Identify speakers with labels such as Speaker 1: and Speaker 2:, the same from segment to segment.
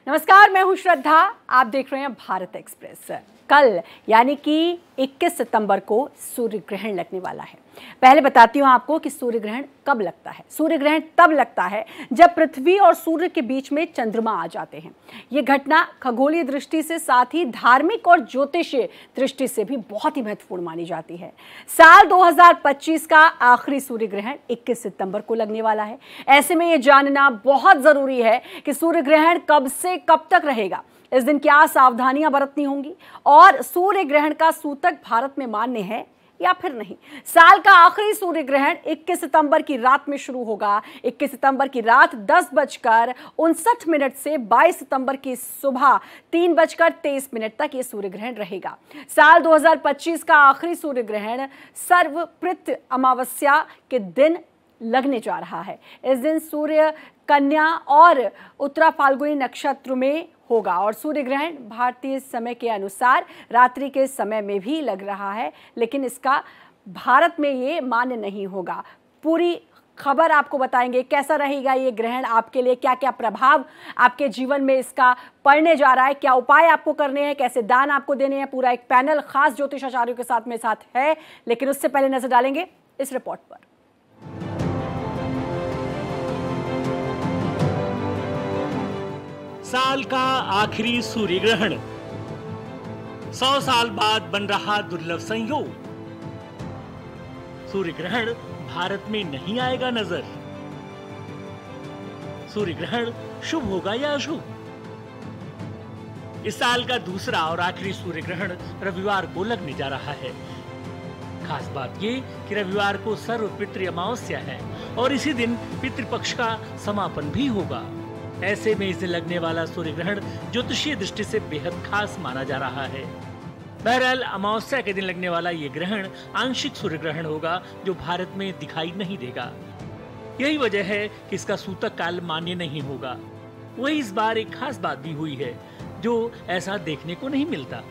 Speaker 1: नमस्कार, मैं हूं श्रद्धा। आप देख रहे हैं भारत एक्सप्रेस। कल यानी कि 21 सितंबर को सूर्य ग्रहण लगने वाला है। पहले बताती हूं आपको कि सूर्य ग्रहण कब लगता है। सूर्य ग्रहण तब लगता है जब पृथ्वी और सूर्य के बीच में चंद्रमा आ जाते हैं। यह घटना खगोलीय दृष्टि से साथ ही धार्मिक और ज्योतिषीय दृष्टि से भी बहुत ही महत्वपूर्ण मानी जाती है। साल 2025 का आखिरी सूर्य ग्रहण 21 सितंबर को लगने वाला है। ऐसे में यह जानना बहुत जरूरी है कि सूर्य ग्रहण कब से कब तक रहेगा, इस दिन क्या सावधानियां बरतनी होंगी और सूर्य ग्रहण का सूतक भारत में मान्य है या फिर नहीं। साल का आखिरी सूर्य ग्रहण 21 सितंबर की रात में शुरू होगा। 21 सितंबर की रात 10:59 से 22 सितंबर की सुबह 3:23 तक यह सूर्य ग्रहण रहेगा। साल 2025 का आखिरी सूर्य ग्रहण सर्वप्रत अमावस्या के दिन लगने जा रहा है। इस दिन सूर्य कन्या और उत्तरा फाल्गुनी नक्षत्र में होगा और सूर्य ग्रहण भारतीय समय के अनुसार रात्रि के समय में भी लग रहा है, लेकिन इसका भारत में ये मान्य नहीं होगा। पूरी खबर आपको बताएंगे कैसा रहेगा ये ग्रहण आपके लिए, क्या क्या प्रभाव आपके जीवन में इसका पड़ने जा रहा है, क्या उपाय आपको करने हैं, कैसे दान आपको देने हैं। पूरा एक पैनल खास ज्योतिषाचार्यों के साथ मेरे साथ है, लेकिन उससे पहले नजर डालेंगे इस रिपोर्ट पर।
Speaker 2: साल का आखिरी सूर्य ग्रहण, 100 साल बाद बन रहा दुर्लभ संयोग। सूर्य ग्रहण भारत में नहीं आएगा नजर। सूर्य ग्रहण शुभ होगा या अशुभ? इस साल का दूसरा और आखिरी सूर्य ग्रहण रविवार को लगने जा रहा है। खास बात ये कि रविवार को सर्वपितृ अमावस्या है और इसी दिन पितृपक्ष का समापन भी होगा। ऐसे में इसे लगने वाला सूर्य ग्रहण ज्योतिषीय दृष्टि से बेहद खास माना जा रहा है। बहरहाल अमावस्या के दिन लगने वाला ये ग्रहण आंशिक सूर्य ग्रहण होगा जो भारत में दिखाई नहीं देगा। यही वजह है कि इसका सूतक काल मान्य नहीं होगा। वही इस बार एक खास बात भी हुई है जो ऐसा देखने को नहीं मिलता।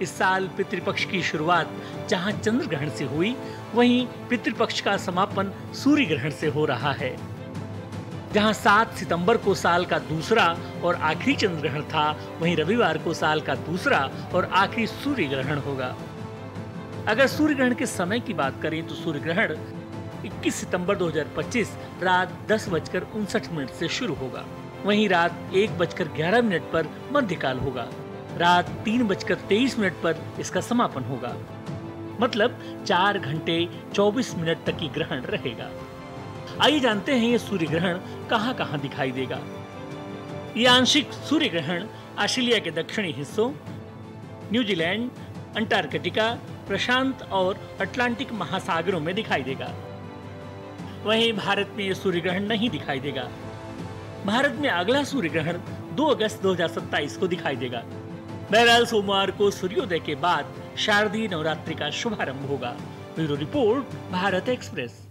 Speaker 2: इस साल पितृपक्ष की शुरुआत जहां चंद्र ग्रहण से हुई, वहीं पितृपक्ष का समापन सूर्य ग्रहण से हो रहा है। जहां 7 सितंबर को साल का दूसरा और आखिरी चंद्र ग्रहण था, वहीं रविवार को साल का दूसरा और आखिरी सूर्य ग्रहण होगा। अगर सूर्य ग्रहण के समय की बात करें तो सूर्य ग्रहण 21 सितंबर 2025 रात 10:59 से शुरू होगा। वहीं रात 1:11 पर मध्यकाल होगा। रात 3:23 पर इसका समापन होगा। मतलब 4 घंटे 24 मिनट तक ये ग्रहण रहेगा। आइए जानते हैं ये सूर्य ग्रहण कहां कहां दिखाई देगा। ये आंशिक सूर्य ग्रहण ऑस्ट्रेलिया के दक्षिणी हिस्सों, न्यूजीलैंड, अंटार्कटिका, प्रशांत और अटलांटिक महासागरों में दिखाई देगा। वहीं भारत में ये सूर्य ग्रहण नहीं दिखाई देगा। भारत में अगला सूर्य ग्रहण 2 अगस्त 2027 को दिखाई देगा। बहरहाल सोमवार को सूर्योदय के बाद शारदीय नवरात्रि का शुभारंभ होगा। Bureau report, Bharat express.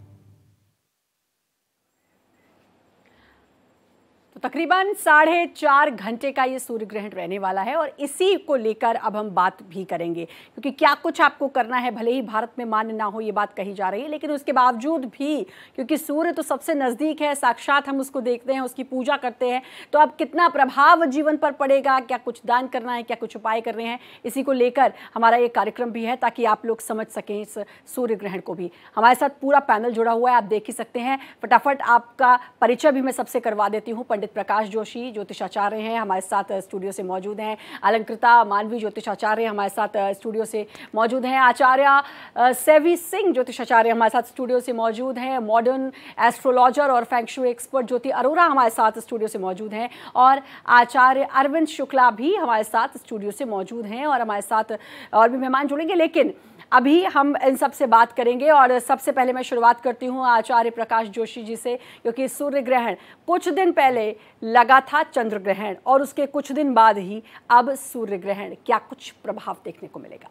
Speaker 1: तो तकरीबन 4.5 घंटे का ये सूर्य ग्रहण रहने वाला है और इसी को लेकर अब हम बात भी करेंगे, क्योंकि क्या कुछ आपको करना है। भले ही भारत में मान्य ना हो ये बात कही जा रही है, लेकिन उसके बावजूद भी, क्योंकि सूर्य तो सबसे नज़दीक है, साक्षात हम उसको देखते हैं, उसकी पूजा करते हैं, तो अब कितना प्रभाव जीवन पर पड़ेगा, क्या कुछ दान करना है, क्या कुछ उपाय करने हैं, इसी को लेकर हमारा ये कार्यक्रम भी है ताकि आप लोग समझ सकें इस सूर्य ग्रहण को भी। हमारे साथ पूरा पैनल जुड़ा हुआ है, आप देख ही सकते हैं। फटाफट आपका परिचय भी मैं सबसे करवा देती हूँ। पंडित प्रकाश जोशी ज्योतिषाचार्य हैं, हमारे साथ स्टूडियो से मौजूद हैं। अलंकृता मानवी ज्योतिषाचार्य हमारे साथ स्टूडियो से मौजूद हैं। आचार्य सेवी सिंह ज्योतिषाचार्य हमारे साथ स्टूडियो से मौजूद हैं। मॉडर्न एस्ट्रोलॉजर और फेंगशुई एक्सपर्ट ज्योति अरोरा हमारे साथ स्टूडियो से मौजूद हैं और आचार्य अरविंद शुक्ला भी हमारे साथ स्टूडियो से मौजूद हैं और हमारे साथ और भी मेहमान जुड़ेंगे, लेकिन अभी हम इन सब से बात करेंगे। और सबसे पहले मैं शुरुआत करती हूँ आचार्य प्रकाश जोशी जी से, क्योंकि सूर्य ग्रहण कुछ दिन पहले लगा था चंद्र ग्रहण और उसके कुछ दिन बाद ही अब सूर्य ग्रहण, क्या कुछ प्रभाव देखने को मिलेगा?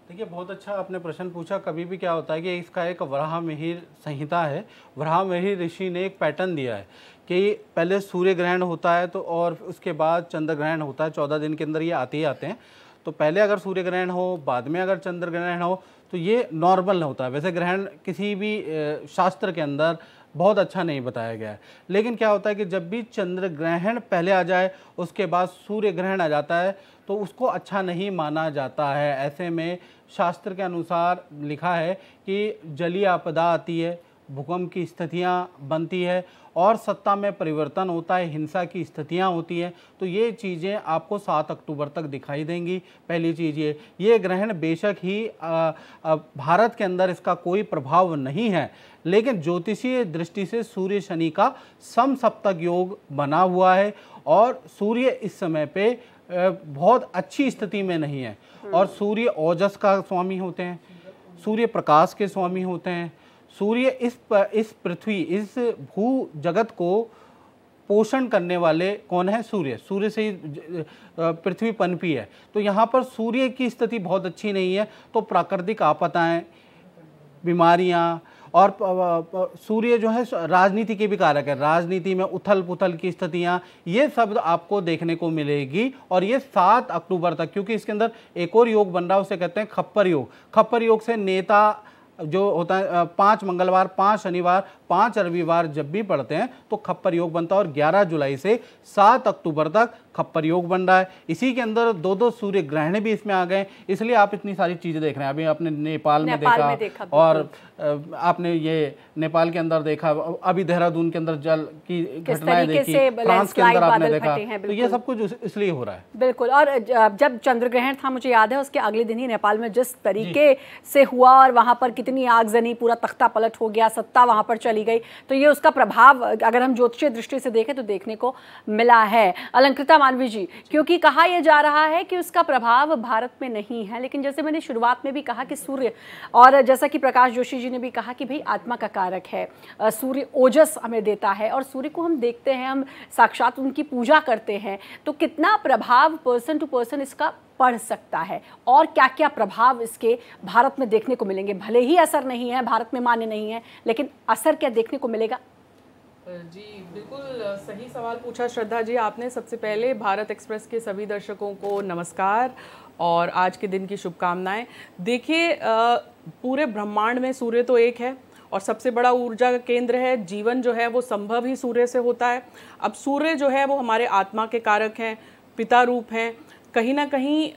Speaker 3: देखिए, बहुत अच्छा आपने प्रश्न पूछा। कभी भी क्या होता है कि इसका एक वराहमिहिर संहिता है। वराहमिहिर ऋषि ने एक पैटर्न दिया है कि पहले सूर्य ग्रहण होता है तो और उसके बाद चंद्र ग्रहण होता है। 14 दिन के अंदर ये आते ही आते हैं। तो पहले अगर सूर्य ग्रहण हो, बाद में अगर चंद्र ग्रहण हो, तो ये नॉर्मल होता है। वैसे ग्रहण किसी भी शास्त्र के अंदर बहुत अच्छा नहीं बताया गया है। लेकिन क्या होता है कि जब भी चंद्र ग्रहण पहले आ जाए उसके बाद सूर्य ग्रहण आ जाता है तो उसको अच्छा नहीं माना जाता है। ऐसे में शास्त्र के अनुसार लिखा है कि जलीय आपदा आती है, भूकंप की स्थितियाँ बनती है और सत्ता में परिवर्तन होता है, हिंसा की स्थितियाँ होती हैं। तो ये चीज़ें आपको 7 अक्टूबर तक दिखाई देंगी। पहली चीज़ ये ग्रहण बेशक ही भारत के अंदर इसका कोई प्रभाव नहीं है, लेकिन ज्योतिषीय दृष्टि से सूर्य शनि का समसप्तक योग बना हुआ है और सूर्य इस समय पे बहुत अच्छी स्थिति में नहीं है। और सूर्य ओजस का स्वामी होते हैं, सूर्य प्रकाश के स्वामी होते हैं। सूर्य इस पृथ्वी, इस भू जगत को पोषण करने वाले कौन है? सूर्य। सूर्य से ही पृथ्वी पनपी है। तो यहाँ पर सूर्य की स्थिति बहुत अच्छी नहीं है, तो प्राकृतिक आपदाएं, बीमारियाँ, और सूर्य जो है राजनीति के भी कारक है। राजनीति में उथल पुथल की स्थितियाँ, ये सब आपको देखने को मिलेगी। और ये 7 अक्टूबर तक, क्योंकि इसके अंदर एक और योग बन रहा है, उसे कहते हैं खप्पर योग। खप्पर योग से नेता जो होता है 5 मंगलवार, 5 शनिवार, 5 रविवार जब भी पढ़ते हैं तो खप्पर योग बनता है। और 11 जुलाई से 7 अक्टूबर तक खप्पर योग बन रहा है। इसी के अंदर 2-2 सूर्य ग्रहण भी इसमें आ गए, इसलिए आप इतनी सारी चीज़ें देख रहे हैं। अभी आपने नेपाल में देखा और आपने ये नेपाल के अंदर देखा, अभी देहरादून के अंदर जल की घटनाएं देखी, फ्रांस के अंदर आपने देखा। तो ये सब कुछ इसलिए हो रहा है।
Speaker 1: बिल्कुल। और जब चंद्र ग्रहण था, मुझे याद है उसके अगले दिन ही नेपाल में जिस तरीके से हुआ और वहाँ पर कितनी आगजनी, पूरा तख्ता पलट हो गया, सत्ता वहाँ पर चली गई। तो ये उसका प्रभाव अगर हम ज्योतिषीय दृष्टि से देखें तो देखने को मिला है। अलंकृता मानवी जी, क्योंकि कहा यह जा रहा है कि उसका प्रभाव भारत में नहीं है, लेकिन जैसे मैंने शुरुआत में भी कहा कि सूर्य, और जैसा कि प्रकाश जोशी जी ने भी कहा कि भाई आत्मा का कारक है, सूर्य ओजस हमें देता है और सूर्य को हम देखते हैं, हम साक्षात उनकी पूजा करते हैं। तो कितना प्रभाव पर्सन टू पर्सन इसका पढ़ सकता है और क्या क्या प्रभाव इसके भारत में देखने को मिलेंगे? भले ही असर नहीं है, भारत में मान्य नहीं है, लेकिन असर क्या देखने को मिलेगा?
Speaker 4: जी बिल्कुल सही सवाल पूछा श्रद्धा जी आपने। सबसे पहले भारत एक्सप्रेस के सभी दर्शकों को नमस्कार और आज के दिन की शुभकामनाएं। देखिए पूरे ब्रह्मांड में सूर्य तो एक है और सबसे बड़ा ऊर्जा का केंद्र है। जीवन जो है वो संभव ही सूर्य से होता है। अब सूर्य जो है वो हमारे आत्मा के कारक हैं, पिता रूप हैं। कहीं ना कहीं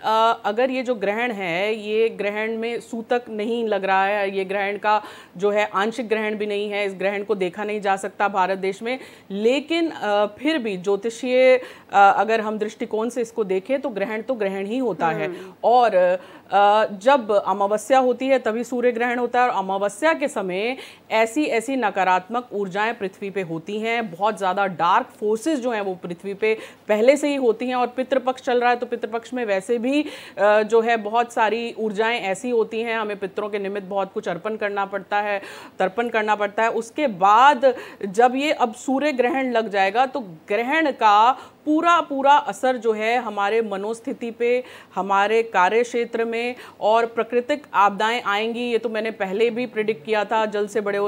Speaker 4: अगर ये जो ग्रहण है, ये ग्रहण में सूतक नहीं लग रहा है, ये ग्रहण का जो है आंशिक ग्रहण भी नहीं है, इस ग्रहण को देखा नहीं जा सकता भारत देश में, लेकिन फिर भी ज्योतिषीय अगर हम दृष्टिकोण से इसको देखें तो ग्रहण ही होता है। और जब अमावस्या होती है तभी सूर्य ग्रहण होता है और अमावस्या के समय ऐसी नकारात्मक ऊर्जाएं पृथ्वी पे होती हैं। बहुत ज़्यादा डार्क फोर्सेस जो हैं वो पृथ्वी पे पहले से ही होती हैं। और पितृपक्ष चल रहा है तो पितृपक्ष में वैसे भी जो है बहुत सारी ऊर्जाएं ऐसी होती हैं, हमें पितरों के निमित्त बहुत कुछ अर्पण करना पड़ता है, तर्पण करना पड़ता है। उसके बाद जब ये अब सूर्य ग्रहण लग जाएगा तो ग्रहण का पूरा असर जो है हमारे मनोस्थिति पे, हमारे कार्य क्षेत्र में, और प्राकृतिक आपदाएं आएंगी। ये तो मैंने पहले भी प्रिडिक्ट किया था, जल से बड़े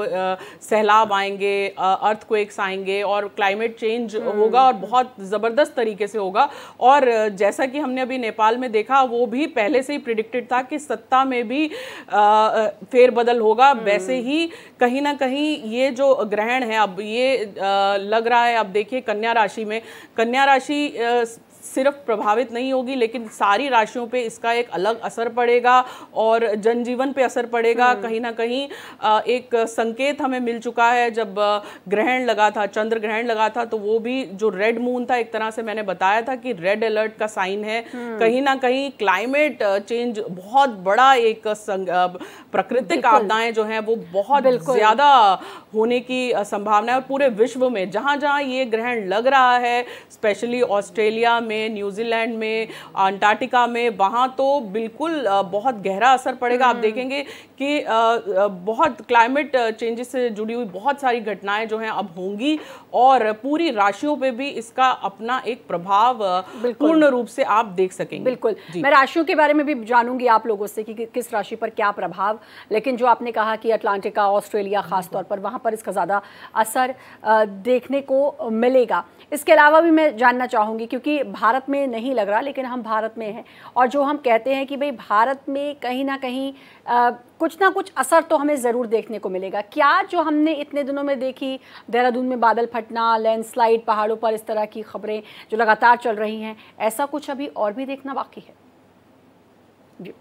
Speaker 4: सैलाब आएंगे, अर्थक्वेक्स आएंगे और क्लाइमेट चेंज होगा और बहुत ज़बरदस्त तरीके से होगा। और जैसा कि हमने अभी नेपाल में देखा, वो भी पहले से ही प्रिडिक्टेड था कि सत्ता में भी फेरबदल होगा। वैसे ही कहीं ना कहीं ये जो ग्रहण है अब ये लग रहा है, अब देखिए कन्या राशि में, कन्या राशि सिर्फ प्रभावित नहीं होगी लेकिन सारी राशियों पे इसका एक अलग असर पड़ेगा और जनजीवन पे असर पड़ेगा। कहीं ना कहीं एक संकेत हमें मिल चुका है। जब ग्रहण लगा था, चंद्र ग्रहण लगा था, तो वो भी जो रेड मून था, एक तरह से मैंने बताया था कि रेड अलर्ट का साइन है। कहीं ना कहीं क्लाइमेट चेंज बहुत बड़ा एक प्राकृतिक आपदाएं जो हैं वो बहुत ज्यादा होने की संभावना है। और पूरे विश्व में जहां जहां ये ग्रहण लग रहा है, स्पेशली ऑस्ट्रेलिया में, न्यूजीलैंड में, अंटार्कटिका में, वहाँ तो बिल्कुल बहुत गहरा असर पड़ेगा। आप देखेंगे कि बहुत क्लाइमेट चेंजेस से जुड़ी हुई बहुत सारी घटनाएं जो हैं अब होंगी और पूरी राशियों पे भी इसका अपना एक प्रभाव पूर्ण रूप से आप देख सकेंगे।
Speaker 1: बिल्कुल, मैं राशियों के बारे में भी जानूंगी आप लोगों से कि किस राशि पर क्या प्रभाव, लेकिन जो आपने कहा कि अटलांटिका, ऑस्ट्रेलिया खासतौर पर, वहाँ पर इसका ज़्यादा असर देखने को मिलेगा। इसके अलावा भी मैं जानना चाहूँगी, क्योंकि भारत में नहीं लग रहा, लेकिन हम भारत में हैं और जो हम कहते हैं कि भाई भारत में कहीं ना कहीं कुछ ना कुछ असर तो हमें ज़रूर देखने को मिलेगा। क्या जो हमने इतने दिनों में देखी, देहरादून में बादल फटना, लैंडस्लाइड, पहाड़ों पर इस तरह की खबरें जो लगातार चल रही हैं, ऐसा कुछ अभी और भी देखना बाकी है?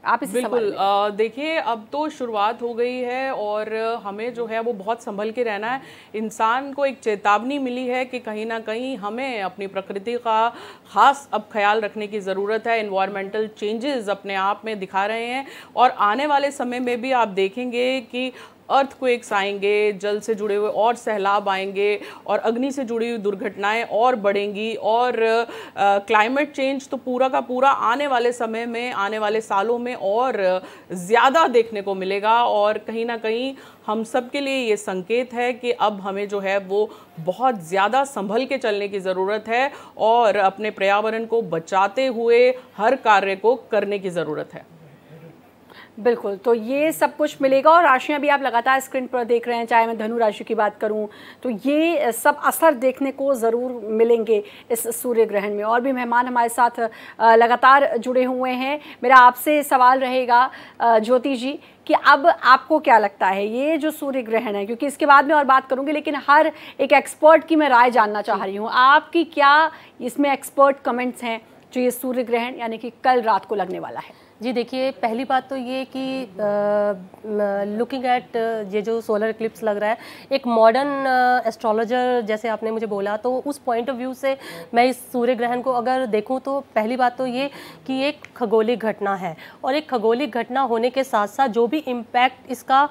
Speaker 1: आप इस
Speaker 4: बिल्कुल देखिए, अब तो शुरुआत हो गई है और हमें जो है वो बहुत संभल के रहना है। इंसान को एक चेतावनी मिली है कि कहीं ना कहीं हमें अपनी प्रकृति का ख़ास अब ख्याल रखने की ज़रूरत है। एनवायरमेंटल चेंजेस अपने आप में दिखा रहे हैं और आने वाले समय में भी आप देखेंगे कि अर्थक्वेक्स आएंगे, जल से जुड़े हुए और सैलाब आएंगे और अग्नि से जुड़ी हुई दुर्घटनाएं और बढ़ेंगी और क्लाइमेट चेंज तो पूरा का पूरा आने वाले समय में, आने वाले सालों में और ज़्यादा देखने को मिलेगा। और कहीं ना कहीं हम सब के लिए ये संकेत है कि अब हमें जो है वो बहुत ज़्यादा संभल के चलने की ज़रूरत है और अपने पर्यावरण को बचाते हुए हर कार्य को करने की ज़रूरत है।
Speaker 1: बिल्कुल, तो ये सब कुछ मिलेगा और राशियाँ भी आप लगातार स्क्रीन पर देख रहे हैं। चाहे मैं धनु राशि की बात करूं तो ये सब असर देखने को ज़रूर मिलेंगे इस सूर्य ग्रहण में। और भी मेहमान हमारे साथ लगातार जुड़े हुए हैं। मेरा आपसे सवाल रहेगा ज्योति जी कि अब आपको क्या लगता है ये जो सूर्य ग्रहण है, क्योंकि इसके बाद में और बात करूंगी, लेकिन हर एक एक्सपर्ट की मैं राय जानना चाह रही हूँ, आपकी क्या इसमें एक्सपर्ट कमेंट्स हैं जो ये सूर्य ग्रहण यानी कि कल रात को लगने वाला है?
Speaker 5: जी देखिए, पहली बात तो ये कि लुकिंग एट ये जो सोलर इक्लिप्स लग रहा है, एक मॉडर्न एस्ट्रोलॉजर जैसे आपने मुझे बोला, तो उस पॉइंट ऑफ व्यू से मैं इस सूर्य ग्रहण को अगर देखूं तो पहली बात तो ये कि एक खगोलिक घटना है और एक खगोलिक घटना होने के साथ साथ जो भी इम्पैक्ट इसका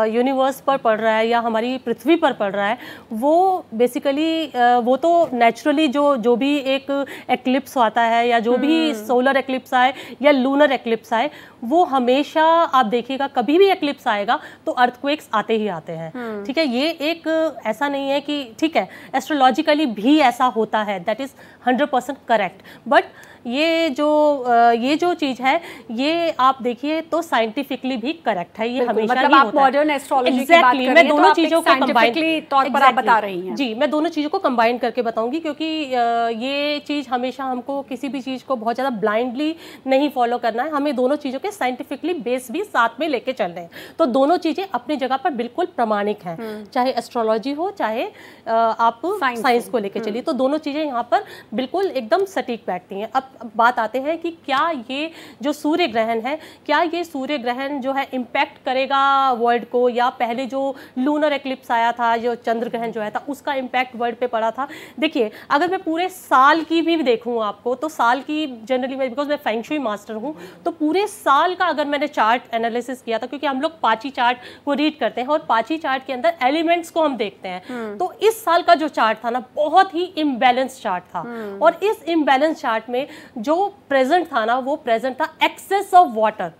Speaker 5: यूनिवर्स पर पड़ रहा है या हमारी पृथ्वी पर पड़ रहा है, वो बेसिकली वो तो नेचुरली जो भी एक एक्लिप्स आता है या जो भी सोलर एक्लिप्स आए या लूनर एक्लिप्स आए, वो हमेशा आप देखिएगा कभी भी एक्लिप्स आएगा तो अर्थक्वेक्स आते ही आते हैं। ठीक है, ये एक ऐसा नहीं है कि ठीक है एस्ट्रोलॉजिकली भी ऐसा होता है, दैट इज 100% करेक्ट, बट ये जो चीज है ये आप देखिए तो साइंटिफिकली भी करेक्ट है। ये हमेशा
Speaker 1: मतलब
Speaker 5: ही
Speaker 1: आप
Speaker 5: होता है।
Speaker 1: मॉडर्न एस्ट्रोलॉजी की बात कर रही हैं,
Speaker 5: मैं दोनों
Speaker 1: तो
Speaker 5: चीजों को
Speaker 1: साइंटिफिकली तौर पर आप बता रही हैं।
Speaker 5: जी, मैं दोनों चीजों को कंबाइन करके बताऊंगी क्योंकि ये चीज हमेशा हमको किसी भी चीज को बहुत ज्यादा ब्लाइंडली नहीं फॉलो करना है, हमें दोनों चीजों के साइंटिफिकली बेस भी साथ में लेके चलने हैं। तो दोनों चीजें अपनी जगह पर बिल्कुल प्रमाणिक हैं, चाहे एस्ट्रोलॉजी हो चाहे आप साइंस को लेके चलिए, तो दोनों चीजें यहाँ पर बिल्कुल एकदम सटीक बैठती हैं। अब बात आते हैं कि क्या ये जो सूर्य ग्रहण है, क्या ये सूर्य ग्रहण जो है इम्पैक्ट करेगा वर्ल्ड को, या पहले जो लूनर एक्लिप्स आया था, जो चंद्र ग्रहण जो आया था, उसका इम्पैक्ट वर्ल्ड पे पड़ा था। देखिए, अगर मैं पूरे साल की भी देखूँ आपको, तो साल की जनरली मैं, बिकॉज मैं फेंग शुई मास्टर हूँ, तो पूरे साल का अगर मैंने चार्ट एनालिसिस किया था, क्योंकि हम लोग पाची चार्ट को रीड करते हैं और पाची चार्ट के अंदर एलिमेंट्स को हम देखते हैं, तो इस साल का जो चार्ट था ना, बहुत ही इम्बैलेंस चार्ट था। और इस इम्बैलेंस चार्ट में जो प्रेजेंट था ना, वो प्रेजेंट था excess of water,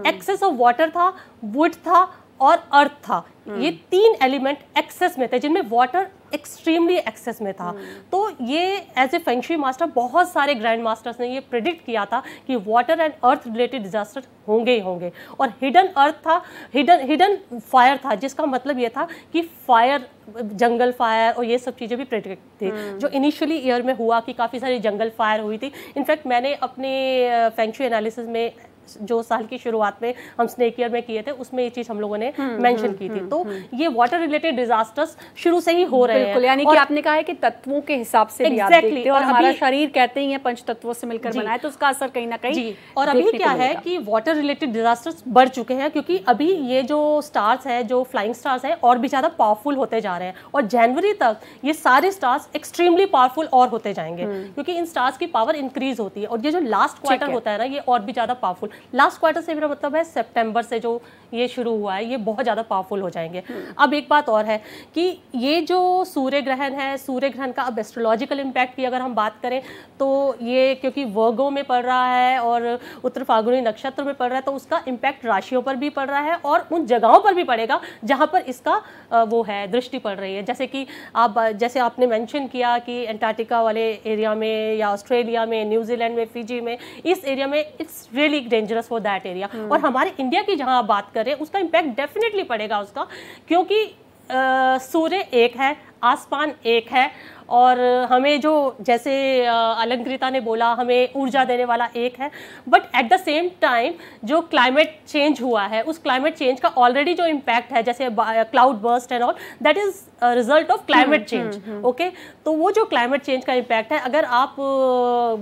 Speaker 5: excess of water था, वुड था और अर्थ था। ये तीन एलिमेंट एक्सेस में थे, जिनमें वाटर एक्सट्रीमली एक्सेस में था। तो ये as a feng shui master बहुत सारे ग्रैंड मास्टर्स ने ये प्रिडिक्ट किया था कि water and earth related disaster होंगे ही होंगे। और हिडन अर्थ था, हिडन फायर था, जिसका मतलब ये था कि फायर, जंगल फायर और ये सब चीज़ें भी प्रिडिक्ट थी, जो इनिशियली ईयर में हुआ कि काफ़ी सारी जंगल फायर हुई थी। इनफैक्ट मैंने अपने फेंग शुई एनालिसिस में जो साल की शुरुआत में हम स्नेक ईयर में किए थे, उसमें ये चीज हम लोगों ने मेंशन की थी। तो ये वाटर रिलेटेड डिजास्टर्स शुरू से ही हो रहे हैं।
Speaker 1: यानी कि आपने कहा है कि तत्वों के हिसाब से भी आप देखते हैं, और हमारा शरीर कहते ही है पंच तत्वों से मिलकर बना है, तो उसका असर कहीं ना कहीं।
Speaker 5: और अभी क्या है कि वाटर रिलेटेड डिजास्टर्स बढ़ चुके हैं, क्योंकि अभी ये जो स्टार्स है, जो फ्लाइंग स्टार्स है, और भी ज्यादा पावरफुल होते जा रहे हैं, और जनवरी तक ये सारे स्टार्स एक्सट्रीमली पावरफुल और होते जाएंगे, क्योंकि इन स्टार्स की पावर इंक्रीज होती है। और ये जो लास्ट क्वार्टर होता है ना, ये और भी ज्यादा पावरफुल, लास्ट क्वार्टर से मेरा मतलब है सितंबर से जो ये शुरू हुआ है, ये बहुत ज़्यादा पावरफुल हो जाएंगे। अब एक बात और है कि ये जो सूर्य ग्रहण है, सूर्य ग्रहण का अब एस्ट्रोलॉजिकल इम्पैक्ट की अगर हम बात करें, तो ये क्योंकि वर्गो में पड़ रहा है और उत्तर फाल्गुनी नक्षत्र में पड़ रहा है, तो उसका इम्पैक्ट राशियों पर भी पड़ रहा है और उन जगहों पर भी पड़ेगा जहाँ पर इसका वो है, दृष्टि पड़ रही है। जैसे कि जैसे आपने मेंशन किया कि अंटार्कटिका वाले एरिया में या ऑस्ट्रेलिया में, न्यूजीलैंड में, फिजी में, इस एरिया में it's really dangerous for that area. और हमारे इंडिया की जहाँ आप बात करें, उसका इम्पैक्ट डेफिनेटली पड़ेगा उसका, क्योंकि सूर्य एक है, आसमान एक है, और हमें जो जैसे अलंकृता ने बोला हमें ऊर्जा देने वाला एक है, but at the same time जो क्लाइमेट चेंज हुआ है उस क्लाइमेट चेंज का ऑलरेडी जो इम्पैक्ट है जैसे cloud burst and all, that is result of climate change. Okay, तो वो जो क्लाइमेट चेंज का इम्पैक्ट है, अगर आप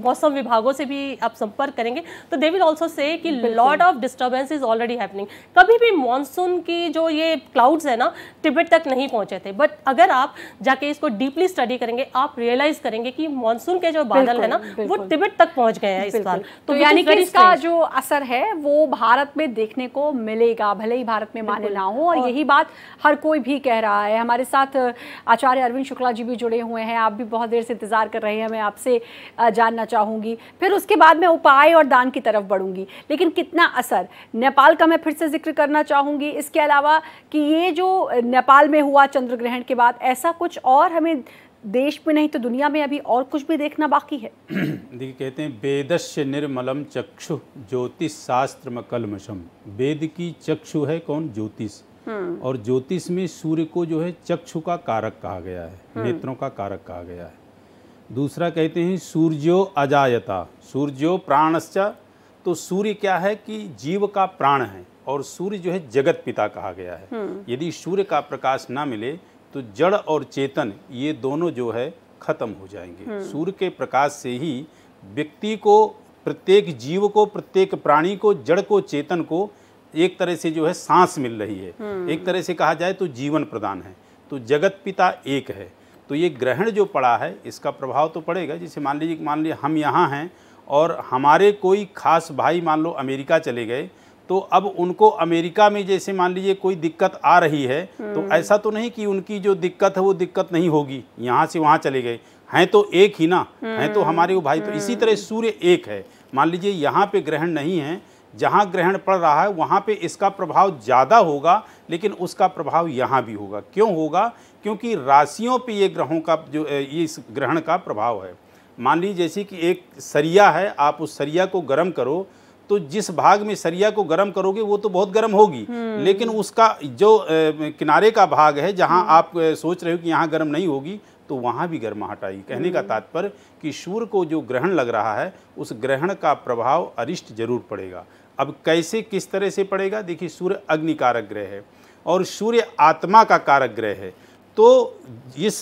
Speaker 5: मौसम विभागों से भी आप संपर्क करेंगे तो दे विल ऑल्सो से कि lot of disturbance is already happening. कभी भी मानसून की जो ये क्लाउड्स है ना तिब्बत तक नहीं पहुंचे थे, बट अगर आप जाके इसको डीपली स्टडी करेंगे आप रियलाइज करेंगे कि मानसून के जो बादल है ना वो तिब्बत तक पहुंच गए हैं इस साल।
Speaker 1: तो यानी कि इसका जो असर है वो भारत में देखने को मिलेगा, भले ही भारत में माने ना हो, और यही बात हर कोई भी कह रहा है। हमारे साथ आचार्य अरविंद शुक्ला जी भी जुड़े हुए हैं, आप भी बहुत देर से इंतजार कर रहे हैं, मैं आपसे जानना चाहूंगी, फिर उसके बाद मैं उपाय और दान की तरफ बढ़ूंगी। लेकिन कितना असर नेपाल का मैं फिर से जिक्र करना चाहूंगी, इसके अलावा कि ये जो नेपाल में हुआ चंद्र ग्रहण के बाद ऐसा कुछ और हमें देश में नहीं तो दुनिया में अभी और कुछ भी देखना बाकी है।
Speaker 6: देखिए कहते हैं वेदस्य निर्मलम चक्षु ज्योतिष शास्त्र कलमशम। वेद की चक्षु है कौन? ज्योतिष। और ज्योतिष में सूर्य को जो है चक्षु का कारक कहा गया है, नेत्रों का कारक कहा गया है। दूसरा कहते हैं सूर्यो अजायता, सूर्यो प्राणश्च। तो सूर्य क्या है कि जीव का प्राण है, और सूर्य जो है जगत पिता कहा गया है। यदि सूर्य का प्रकाश ना मिले तो जड़ और चेतन ये दोनों जो है खत्म हो जाएंगे। सूर्य के प्रकाश से ही व्यक्ति को, प्रत्येक जीव को, प्रत्येक प्राणी को, जड़ को, चेतन को एक तरह से जो है सांस मिल रही है। एक तरह से कहा जाए तो जीवन प्रदान है। तो जगत पिता एक है। तो ये ग्रहण जो पड़ा है इसका प्रभाव तो पड़ेगा। जैसे मान लीजिए हम यहाँ हैं और हमारे कोई खास भाई मान लो अमेरिका चले गए, तो अब उनको अमेरिका में जैसे मान लीजिए कोई दिक्कत आ रही है, तो ऐसा तो नहीं कि उनकी जो दिक्कत है वो दिक्कत नहीं होगी, यहाँ से वहाँ चले गए, हैं तो एक ही ना, हैं तो हमारे वो भाई। तो इसी तरह सूर्य एक है। मान लीजिए यहाँ पे ग्रहण नहीं है, जहाँ ग्रहण पड़ रहा है वहाँ पे इसका प्रभाव ज़्यादा होगा, लेकिन उसका प्रभाव यहाँ भी होगा। क्यों होगा? क्योंकि राशियों पे ये ग्रहों का जो ये इस ग्रहण का प्रभाव है। मान लीजिए जैसे कि एक सरिया है, आप उस सरिया को गर्म करो तो जिस भाग में सरिया को गर्म करोगे वो तो बहुत गर्म होगी, लेकिन उसका जो किनारे का भाग है जहाँ आप सोच रहे हो कि यहाँ गर्म नहीं होगी, तो वहाँ भी गर्माहट आएगी। कहने का तात्पर्य कि सूर्य को जो ग्रहण लग रहा है उस ग्रहण का प्रभाव अरिष्ट जरूर पड़ेगा। अब कैसे, किस तरह से पड़ेगा? देखिए, सूर्य अग्नि कारक ग्रह है और सूर्य आत्मा का कारक ग्रह है। तो इस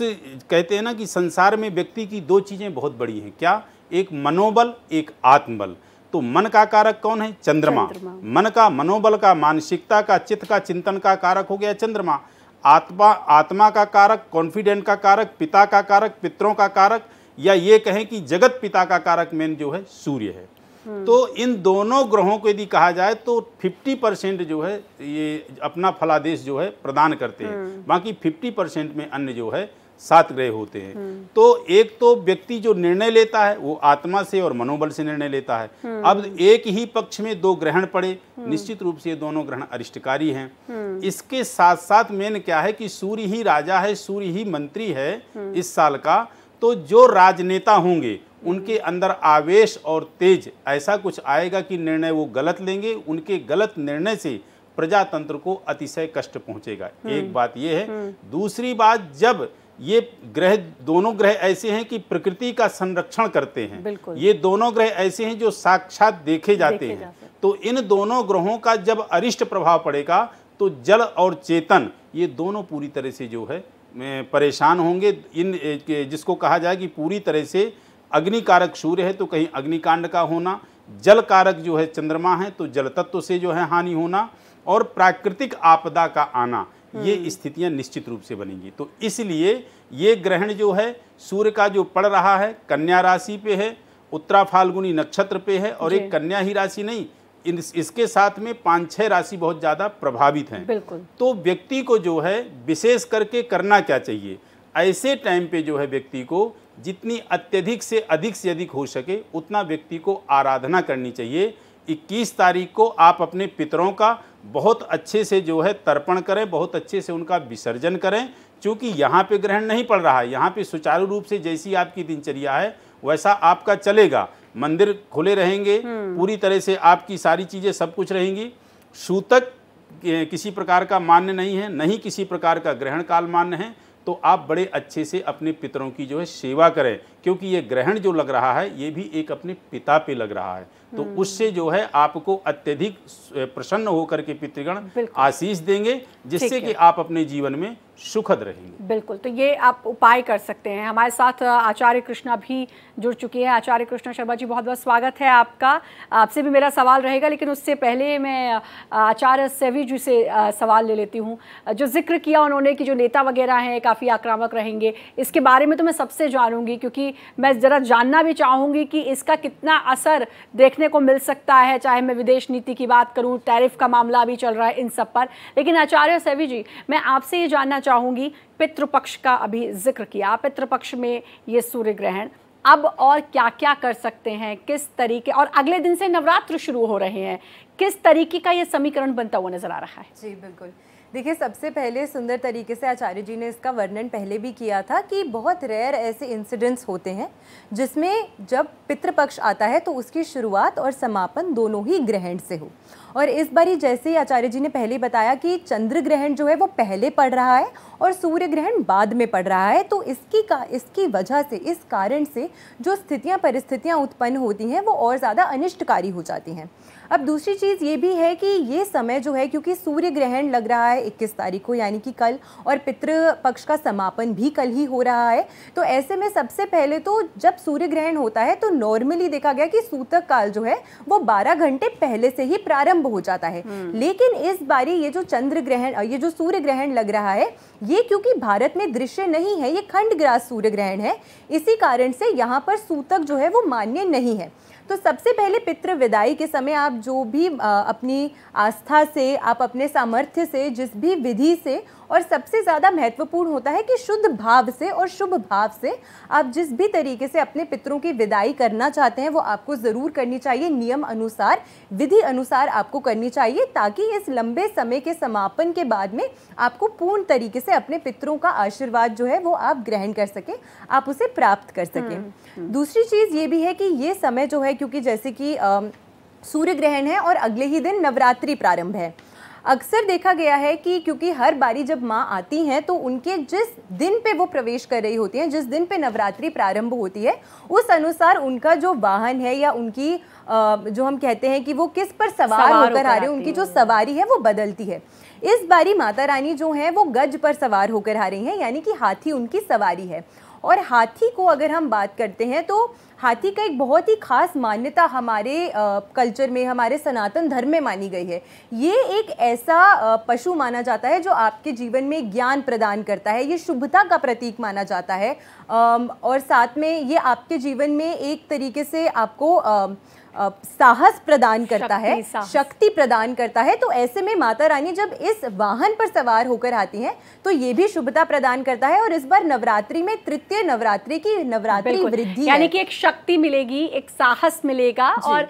Speaker 6: कहते हैं ना कि संसार में व्यक्ति की दो चीज़ें बहुत बड़ी हैं। क्या? एक मनोबल, एक आत्मबल। तो मन का कारक कौन है? चंद्रमा। मन का, मनोबल का, मानसिकता का, चित्त का, चिंतन का कारक हो गया चंद्रमा। आत्मा का कारक, कॉन्फिडेंट का कारक, पिता का कारक, पितरों का कारक, या ये कहें कि जगत पिता का कारक मेन जो है सूर्य है। तो इन दोनों ग्रहों को यदि कहा जाए तो 50% जो है ये अपना फलादेश जो है प्रदान करते हैं, बाकी 50% में अन्य जो है 7 ग्रह होते हैं। तो एक तो व्यक्ति जो निर्णय लेता है वो आत्मा से और मनोबल से निर्णय लेता है। अब एक ही पक्ष में 2 ग्रहण पड़े, निश्चित रूप से ये दोनों ग्रहण अरिष्टकारी हैं। इसके साथ साथ मेन क्या है कि सूर्य ही राजा है, सूर्य ही मंत्री है इस साल का। तो जो राजनेता होंगे उनके अंदर आवेश और तेज ऐसा कुछ आएगा कि निर्णय वो गलत लेंगे, उनके गलत निर्णय से प्रजातंत्र को अतिशय कष्ट पहुंचेगा। एक बात ये है। दूसरी बात, जब ये ग्रह, दोनों ग्रह ऐसे हैं कि प्रकृति का संरक्षण करते हैं, ये दोनों ग्रह ऐसे हैं जो साक्षात देखे जाते हैं। तो इन दोनों ग्रहों का जब अरिष्ट प्रभाव पड़ेगा तो जल और चेतन ये दोनों पूरी तरह से जो है परेशान होंगे। इन जिसको कहा जाए कि पूरी तरह से अग्नि कारक सूर्य है तो कहीं अग्निकांड का होना, जल कारक जो है चंद्रमा है तो जल तत्व से जो है हानि होना, और प्राकृतिक आपदा का आना, ये स्थितियां निश्चित रूप से बनेंगी। तो इसलिए ये ग्रहण जो है सूर्य का जो पड़ रहा है कन्या राशि पे है, उत्तरा फाल्गुनी नक्षत्र पे है, और एक कन्या ही राशि नहीं, इसके साथ में 5-6 राशि बहुत ज़्यादा प्रभावित हैं। तो व्यक्ति को जो है विशेष करके करना क्या चाहिए? ऐसे टाइम पे जो है व्यक्ति को जितनी अत्यधिक से अधिक हो सके उतना व्यक्ति को आराधना करनी चाहिए। 21 तारीख को आप अपने पितरों का बहुत अच्छे से जो है तर्पण करें, बहुत अच्छे से उनका विसर्जन करें। क्योंकि यहाँ पे ग्रहण नहीं पड़ रहा है, यहाँ पे सुचारू रूप से जैसी आपकी दिनचर्या है वैसा आपका चलेगा। मंदिर खुले रहेंगे, पूरी तरह से आपकी सारी चीज़ें सब कुछ रहेंगी। सूतक किसी प्रकार का मान्य नहीं है, नहीं किसी प्रकार का ग्रहण काल मान्य है। तो आप बड़े अच्छे से अपने पितरों की जो है सेवा करें, क्योंकि ये ग्रहण जो लग रहा है ये भी एक अपने पिता पे लग रहा है, तो उससे जो है आपको अत्यधिक प्रसन्न होकर के पितृगण आशीष देंगे, जिससे कि आप अपने जीवन में सुखद रहेंगे।
Speaker 1: बिल्कुल, तो ये आप उपाय कर सकते हैं। हमारे साथ आचार्य कृष्णा भी जुड़ चुकी है। आचार्य कृष्णा शर्मा जी, बहुत बहुत स्वागत है आपका। आपसे भी मेरा सवाल रहेगा, लेकिन उससे पहले मैं आचार्य सेवी जी से सवाल ले लेती हूँ। जो जिक्र किया उन्होंने कि जो नेता वगैरह हैं काफ़ी आक्रामक रहेंगे, इसके बारे में तो मैं सबसे जानूंगी, क्योंकि मैं ज़रा जानना भी चाहूँगी कि इसका कितना असर देखने को मिल सकता है, चाहे मैं विदेश नीति की बात करूँ, टैरिफ का मामला भी चल रहा है, इन सब पर। लेकिन आचार्य सेवी जी, मैं आपसे ये जानना चाहूँगी, पितृपक्ष का अभी जिक्र किया, पितृपक्ष में ये सूर्य ग्रहण अब और क्या क्या कर सकते हैं, किस तरीके, और अगले दिन से नवरात्र शुरू हो रहे हैं, किस तरीके का ये समीकरण बनता हुआ नजर आ रहा है?
Speaker 7: जी बिल्कुल, देखिए सबसे पहले सुंदर तरीके से आचार्य जी ने इसका वर्णन पहले भी किया था कि बहुत रेयर ऐसे इंसिडेंट्स होते हैं जिसमें जब पितृपक्ष आता है तो उसकी शुरुआत और समापन दोनों ही ग्रहण से हो। और इस बारी जैसे ही आचार्य जी ने पहले बताया कि चंद्र ग्रहण जो है वो पहले पड़ रहा है और सूर्य ग्रहण बाद में पड़ रहा है, तो इसकी वजह से, इस कारण से जो स्थितियां परिस्थितियां उत्पन्न होती हैं वो और ज़्यादा अनिष्टकारी हो जाती हैं। अब दूसरी चीज़ ये भी है कि ये समय जो है, क्योंकि सूर्य ग्रहण लग रहा है 21 तारीख को यानी कि कल, और पितृपक्ष का समापन भी कल ही हो रहा है, तो ऐसे में सबसे पहले तो जब सूर्य ग्रहण होता है तो नॉर्मली देखा गया कि सूतक काल जो है वो 12 घंटे पहले से ही प्रारंभ हो जाता है। लेकिन इस बारी ये जो चंद्र ग्रहण, ये जो सूर्य ग्रहण लग रहा है, ये क्योंकि भारत में दृश्य नहीं है, ये खंडग्रास सूर्य ग्रहण है, इसी कारण से यहाँ पर सूतक जो है वो मान्य नहीं है। तो सबसे पहले पितृ विदाई के समय आप जो भी अपनी आस्था से, आप अपने सामर्थ्य से, जिस भी विधि से, और सबसे ज़्यादा महत्वपूर्ण होता है कि शुद्ध भाव से और शुभ भाव से आप जिस भी तरीके से अपने पितरों की विदाई करना चाहते हैं वो आपको ज़रूर करनी चाहिए, नियम अनुसार, विधि अनुसार आपको करनी चाहिए, ताकि इस लंबे समय के समापन के बाद में आपको पूर्ण तरीके से अपने पितरों का आशीर्वाद जो है वो आप ग्रहण कर सकें, आप उसे प्राप्त कर सकें। दूसरी चीज़ ये भी है कि ये समय जो है, क्योंकि जैसे कि सूर्य ग्रहण है और अगले ही दिन नवरात्रि प्रारंभ है, अक्सर देखा गया है कि क्योंकि हर बारी जब माँ आती हैं तो उनके जिस दिन पे वो प्रवेश कर रही होती हैं, जिस दिन पे नवरात्रि प्रारंभ होती है, उस अनुसार उनका जो वाहन है या उनकी जो हम कहते हैं कि वो किस पर सवार होकर आ रहे हैं, उनकी जो सवारी है वो बदलती है। इस बारी माता रानी जो है वो गज पर सवार होकर आ रही हैं, यानी कि हाथी उनकी सवारी है। और हाथी को अगर हम बात करते हैं तो हाथी का एक बहुत ही खास मान्यता हमारे कल्चर में, हमारे सनातन धर्म में मानी गई है। ये एक ऐसा पशु माना जाता है जो आपके जीवन में ज्ञान प्रदान करता है, ये शुभता का प्रतीक माना जाता है, और साथ में ये आपके जीवन में एक तरीके से आपको साहस प्रदान करता है, शक्ति प्रदान करता है। तो ऐसे में माता रानी जब इस वाहन पर सवार होकर आती हैं तो ये भी शुभता प्रदान करता है। और इस बार नवरात्रि में तृतीय नवरात्रि की नवरात्रि वृद्धि,
Speaker 1: यानी कि एक शक्ति मिलेगी, एक साहस मिलेगा, और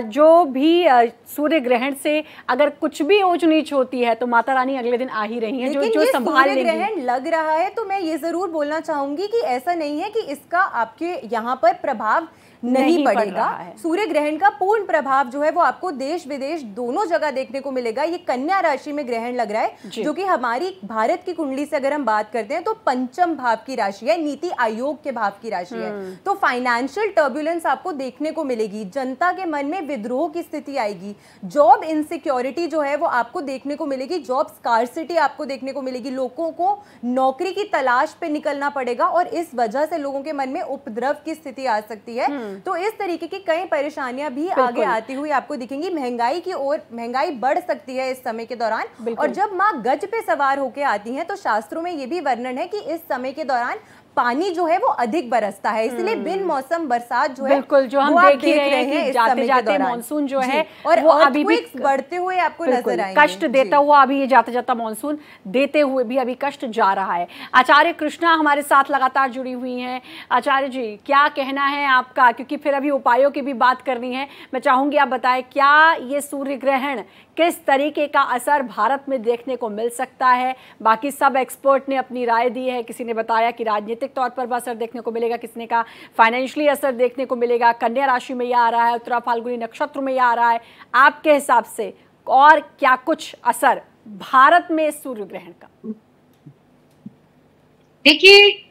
Speaker 1: जो भी सूर्य ग्रहण से अगर कुछ भी ऊंच नीच होती है तो माता रानी अगले दिन आ ही रही हैं, जो संभाल लेंगी।
Speaker 7: ग्रहण लग रहा है तो मैं ये जरूर बोलना चाहूंगी कि ऐसा नहीं है कि इसका आपके यहाँ पर प्रभाव नहीं पड़ेगा। सूर्य ग्रहण का पूर्ण प्रभाव जो है वो आपको देश विदेश दोनों जगह देखने को मिलेगा। ये कन्या राशि में ग्रहण लग रहा है, जो कि हमारी भारत की कुंडली से अगर हम बात करते हैं तो पंचम भाव की राशि है, नीति आयोग के भाव की राशि है। तो फाइनेंशियल टर्बुलेंस आपको देखने को मिलेगी, जनता के मन में विद्रोह की स्थिति आएगी, जॉब इनसिक्योरिटी जो है वो आपको देखने को मिलेगी, जॉब स्कार्सिटी आपको देखने को मिलेगी, लोगों को नौकरी की तलाश पे निकलना पड़ेगा और इस वजह से लोगों के मन में उपद्रव की स्थिति आ सकती है। तो इस तरीके की कई परेशानियां भी आगे आती हुई आपको दिखेंगी। महंगाई की ओर, महंगाई बढ़ सकती है इस समय के दौरान। और जब माँ गज पे सवार होके आती हैं तो शास्त्रों में ये भी वर्णन है कि इस समय के दौरान पानी जो है वो अधिक बरसता है, इसलिए बिन मौसम बरसात जो है,
Speaker 1: बिल्कुल, जो हम देख रहे हैं कि जाते जाते मानसून जो है
Speaker 7: और
Speaker 1: वो अभी भी
Speaker 7: बढ़ते हुए आपको नजर आएंगे,
Speaker 1: कष्ट देता हुआ, अभी ये जाते जाता मानसून देते हुए भी अभी कष्ट जा रहा है। आचार्य कृष्णा हमारे साथ लगातार जुड़ी हुई हैं। आचार्य जी, क्या कहना है आपका, क्योंकि फिर अभी उपायों की भी बात करनी है। मैं चाहूंगी आप बताएं, क्या ये सूर्य ग्रहण किस तरीके का असर भारत में देखने को मिल सकता है? बाकी सब एक्सपर्ट ने अपनी राय दी है, किसी ने बताया कि राजनीतिक तौर पर असर देखने को मिलेगा, किसी ने कहा फाइनेंशियली असर देखने को मिलेगा, कन्या राशि में यह आ रहा है, उत्तरा फाल्गुनी नक्षत्र में यह आ रहा है। आपके हिसाब से और क्या कुछ असर भारत में सूर्य ग्रहण का?
Speaker 8: देखिए,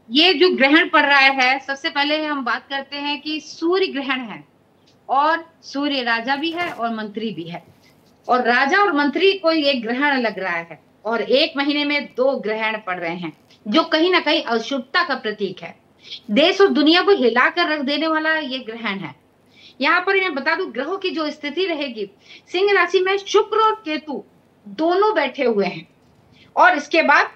Speaker 8: ये जो ग्रहण पड़ रहा है, सबसे पहले हम बात करते हैं कि सूर्य ग्रहण है और सूर्य राजा भी है और मंत्री भी है, और राजा और मंत्री को ये ग्रहण लग रहा है और एक महीने में 2 ग्रहण पड़ रहे हैं, जो कहीं ना कहीं अशुभता का प्रतीक है। देश और दुनिया को हिलाकर रख देने वाला ये ग्रहण है। यहाँ पर मैं बता दूं, ग्रहों की जो स्थिति रहेगी, सिंह राशि में शुक्र और केतु दोनों बैठे हुए हैं, और इसके बाद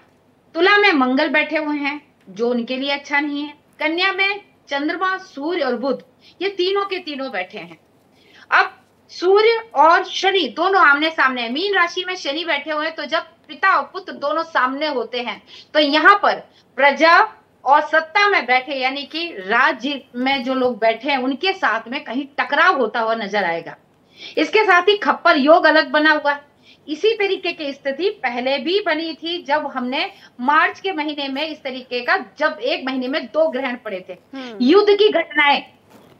Speaker 8: तुला में मंगल बैठे हुए हैं, जो उनके लिए अच्छा नहीं है। कन्या में चंद्रमा, सूर्य और बुध, ये तीनों के तीनों बैठे हैं। अब सूर्य और शनि दोनों आमने सामने हैं। मीन राशि में शनि बैठे हुए हैं, तो जब पिता और पुत्र दोनों सामने होते हैं तो यहाँ पर प्रजा और सत्ता में बैठे, यानी कि राज्य में जो लोग बैठे हैं उनके साथ में कहीं टकराव होता हुआ नजर आएगा। इसके साथ ही खप्पर योग अलग बना हुआ है। इसी तरीके की स्थिति पहले भी बनी थी, जब हमने मार्च के महीने में इस तरीके का, जब एक महीने में 2 ग्रहण पड़े थे। युद्ध की घटनाएं,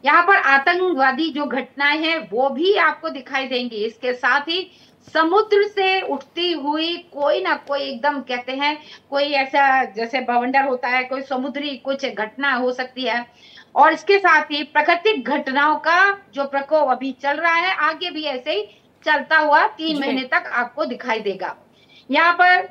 Speaker 8: यहाँ पर आतंकवादी जो घटनाएं हैं वो भी आपको दिखाई देंगी। इसके साथ ही समुद्र से उठती हुई कोई ना कोई, एकदम कहते हैं कोई ऐसा जैसे बवंडर होता है, कोई समुद्री कुछ घटना हो सकती है। और इसके साथ ही प्राकृतिक घटनाओं का जो प्रकोप अभी चल रहा है, आगे भी ऐसे ही चलता हुआ 3 महीने तक आपको दिखाई देगा। यहाँ पर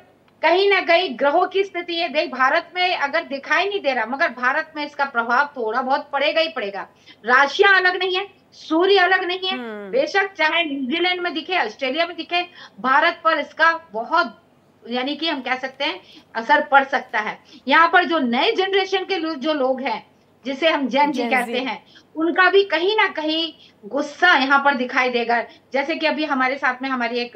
Speaker 8: कहीं ना कहीं ग्रहों की स्थिति है, देख भारत में अगर दिखाई नहीं दे रहा, मगर भारत में इसका प्रभाव थोड़ा बहुत पड़ेगा ही पड़ेगा। राशियां अलग नहीं है, सूर्य अलग नहीं है, बेशक चाहे न्यूजीलैंड में दिखे, ऑस्ट्रेलिया में दिखे, भारत पर इसका बहुत, यानी कि हम कह सकते हैं असर पड़ सकता है। यहाँ पर जो नए जनरेशन के जो लोग हैं, जिसे हम जेन जी कहते हैं, उनका भी कहीं ना कहीं गुस्सा यहाँ पर दिखाई देगा। जैसे कि अभी हमारे साथ में हमारी एक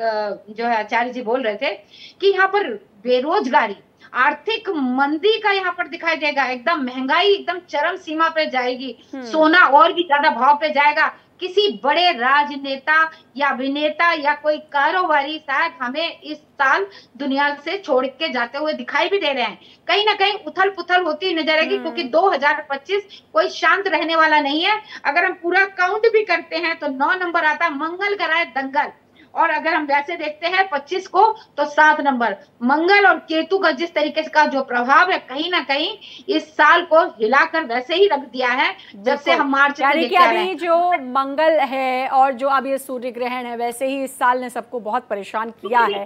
Speaker 8: जो है आचार्य जी बोल रहे थे कि यहाँ पर बेरोजगारी, आर्थिक मंदी का यहाँ पर दिखाई देगा। एकदम महंगाई एकदम चरम सीमा पे जाएगी, सोना और भी ज्यादा भाव पे जाएगा। किसी बड़े राजनेता या अभिनेता या कोई कारोबारी शायद हमें इस साल दुनिया से छोड़ के जाते हुए दिखाई भी दे रहे हैं। कहीं ना कहीं उथल पुथल होती नजर आएगी, क्योंकि 2025 कोई शांत रहने वाला नहीं है। अगर हम पूरा काउंट भी करते हैं तो 9 नंबर आता है मंगल कराए दंगल, और अगर हम वैसे देखते हैं 25 को तो 7 नंबर मंगल और केतु का जिस तरीके का जो प्रभाव है, कहीं ना कहीं इस साल को हिलाकर वैसे ही रख दिया है जब से हम मार्च में
Speaker 1: यानी कि अभी जो मंगल है और जो अब ये सूर्य ग्रहण है, वैसे ही इस साल ने सबको बहुत परेशान किया है।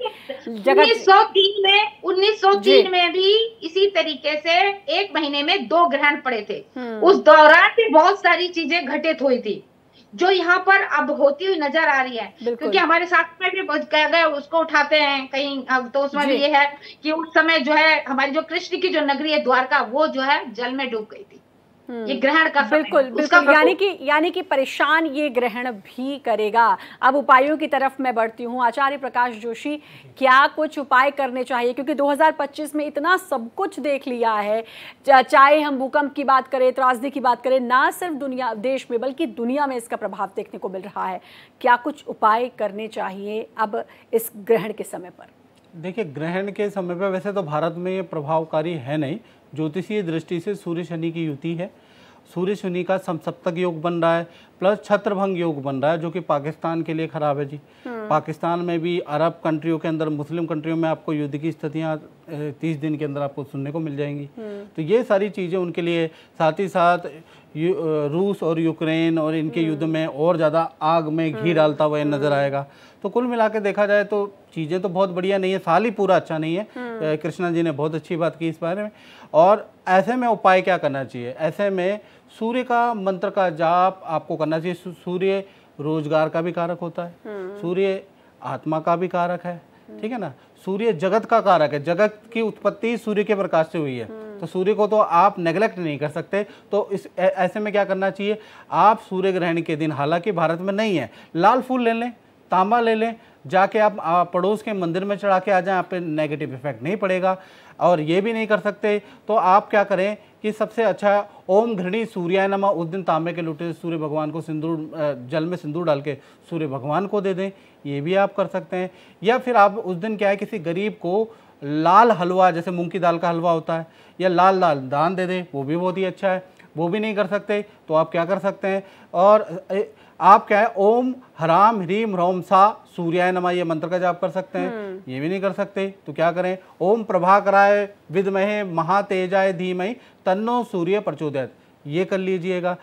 Speaker 8: 1903 में भी इसी तरीके से एक महीने में 2 ग्रहण पड़े थे। उस दौरान भी बहुत सारी चीजें घटित हुई थी, जो यहाँ पर अब होती हुई नजर आ रही है। क्योंकि हमारे साथ में भी अगर उसको उठाते हैं कहीं, अब तो उसमें भी ये है कि उस समय जो है हमारी जो कृष्ण की जो नगरी है द्वारका, वो जो है जल में डूब गई थी। ये ग्रहण का
Speaker 1: बिल्कुल बिल्कुल, यानी कि परेशान ये ग्रहण भी करेगा। अब उपायों की तरफ मैं बढ़ती हूँ। आचार्य प्रकाश जोशी, क्या कुछ उपाय करने चाहिए, क्योंकि 2025 में इतना सब कुछ देख लिया है, चाहे हम भूकंप की बात करें, त्रासदी की बात करें, ना सिर्फ दुनिया देश में बल्कि दुनिया में इसका प्रभाव देखने को मिल रहा है। क्या कुछ उपाय करने चाहिए अब इस ग्रहण के समय पर?
Speaker 3: देखिए, ग्रहण के समय पर वैसे तो भारत में ये प्रभावकारी है नहीं। ज्योतिषीय दृष्टि से सूर्य शनि की युति है, सूर्य शनि का समसप्तक योग बन रहा है, प्लस छत्रभंग योग बन रहा है, जो कि पाकिस्तान के लिए खराब है जी। पाकिस्तान में भी, अरब कंट्रियों के अंदर, मुस्लिम कंट्रियों में आपको युद्ध की स्थितियाँ 30 दिन के अंदर आपको सुनने को मिल जाएंगी। तो ये सारी चीज़ें उनके लिए, साथ ही साथ रूस और यूक्रेन और इनके युद्ध में और ज़्यादा आग में घी डालता हुआ नजर आएगा। तो कुल मिला के देखा जाए तो चीज़ें तो बहुत बढ़िया नहीं है, साल ही पूरा अच्छा नहीं है। कृष्णा जी ने बहुत अच्छी बात की इस बारे में। और ऐसे में उपाय क्या करना चाहिए? ऐसे में सूर्य का मंत्र का जाप आपको करना चाहिए। सूर्य रोजगार का भी कारक होता है, सूर्य आत्मा का भी कारक है, ठीक है ना। सूर्य जगत का कारक है, जगत की उत्पत्ति सूर्य के प्रकाश से हुई है, तो सूर्य को तो आप नेग्लेक्ट नहीं कर सकते। तो इस ऐसे में क्या करना चाहिए? आप सूर्य ग्रहण के दिन, हालांकि भारत में नहीं है, लाल फूल ले लें, तांबा ले लें, जाके आप पड़ोस के मंदिर में चढ़ा के आ जाएं, आप पे नेगेटिव इफेक्ट नहीं पड़ेगा। और ये भी नहीं कर सकते तो आप क्या करें कि सबसे अच्छा ओम घृणी सूर्याय नमः, उस दिन तांबे के लोटे से सूर्य भगवान को सिंदूर, जल में सिंदूर डाल के सूर्य भगवान को दे दें, ये भी आप कर सकते हैं। या फिर आप उस दिन क्या है, किसी गरीब को लाल हलवा, जैसे मूंग की दाल का हलवा होता है, या लाल दाल दान दे दें, वो भी बहुत ही अच्छा है। वो भी नहीं कर सकते, तो आप क्या कर सकते हैं? और आप क्या है, ओम ह्राम ह्रीम ह्रौम सा सूर्याय नमः ये मंत्र का जाप कर सकते हैं, ये भी नहीं कर सकते, तो क्या करें? ओम प्रभाकराय विद्महे महातेजाय धीमहि तन्नो सूर्य प्रचोदयात्, ये कर लीजिएगा।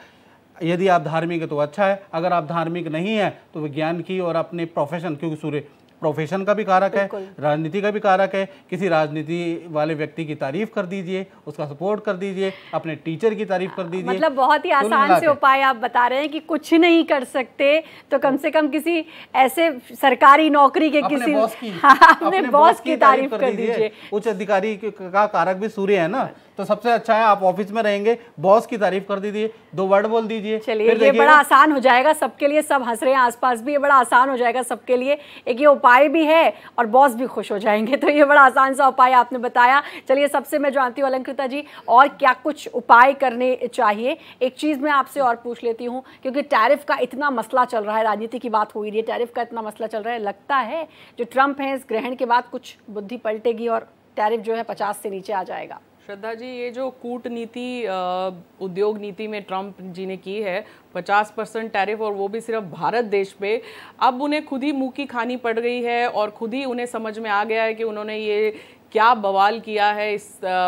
Speaker 3: यदि आप धार्मिक है तो अच्छा है, अगर आप धार्मिक नहीं है तो विज्ञान की और अपने प्रोफेशन, क्योंकि सूर्य प्रोफेशन का भी कारक है, राजनीति का भी कारक है, किसी राजनीति वाले व्यक्ति की तारीफ कर दीजिए, उसका सपोर्ट कर दीजिए, अपने टीचर की तारीफ कर दीजिए।
Speaker 1: मतलब बहुत ही आसान से उपाय आप बता रहे हैं कि कुछ नहीं कर सकते तो कम से कम किसी ऐसे सरकारी नौकरी के किसी अपने बॉस की तारीफ कर दीजिए।
Speaker 3: उच्च अधिकारी का कारक भी सूर्य है ना, तो सबसे अच्छा है आप ऑफिस में रहेंगे, बॉस की तारीफ कर दीजिए, 2 वर्ड बोल दीजिए।
Speaker 1: चलिए ये बड़ा आसान हो जाएगा सबके लिए, सब हंस रहे हैं आसपास भी, ये बड़ा आसान हो जाएगा सबके लिए। एक ये उपाय भी है और बॉस भी खुश हो जाएंगे, तो ये बड़ा आसान सा उपाय आपने बताया। चलिए सबसे मैं जानती हूँ अलंकृता जी और क्या कुछ उपाय करने चाहिए। एक चीज़ मैं आपसे और पूछ लेती हूँ, क्योंकि टैरिफ का इतना मसला चल रहा है, राजनीति की बात हो ही रही है, टैरिफ का इतना मसला चल रहा है, लगता है जो ट्रंप है इस ग्रहण के बाद कुछ बुद्धि पलटेगी और टैरिफ जो है 50 से नीचे आ जाएगा?
Speaker 4: श्रद्धा जी, ये जो कूटनीति उद्योग नीति में ट्रंप जी ने की है 50% टैरिफ, और वो भी सिर्फ भारत देश पे, अब उन्हें खुद ही मुंह की खानी पड़ गई है और खुद ही उन्हें समझ में आ गया है कि उन्होंने ये क्या बवाल किया है इस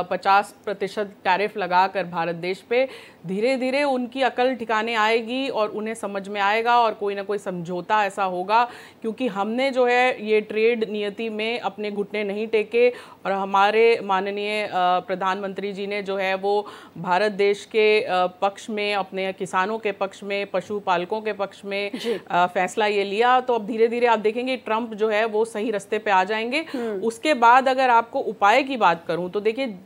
Speaker 4: 50% टैरिफ लगाकर भारत पेश पे। धीरे धीरे उनकी अकल ठिकाने आएगी और उन्हें समझ में आएगा और कोई ना कोई समझौता ऐसा होगा, क्योंकि हमने जो है ये ट्रेड नीति में अपने घुटने नहीं टेके और हमारे माननीय प्रधानमंत्री जी ने जो है वो भारत देश के पक्ष में, अपने किसानों के पक्ष में, पशुपालकों के पक्ष में फैसला ये लिया। तो अब धीरे धीरे आप देखेंगे ट्रंप जो है वो सही रास्ते पे आ जाएंगे। उसके बाद अगर आपको उपाय की बात करूं तो देखिए,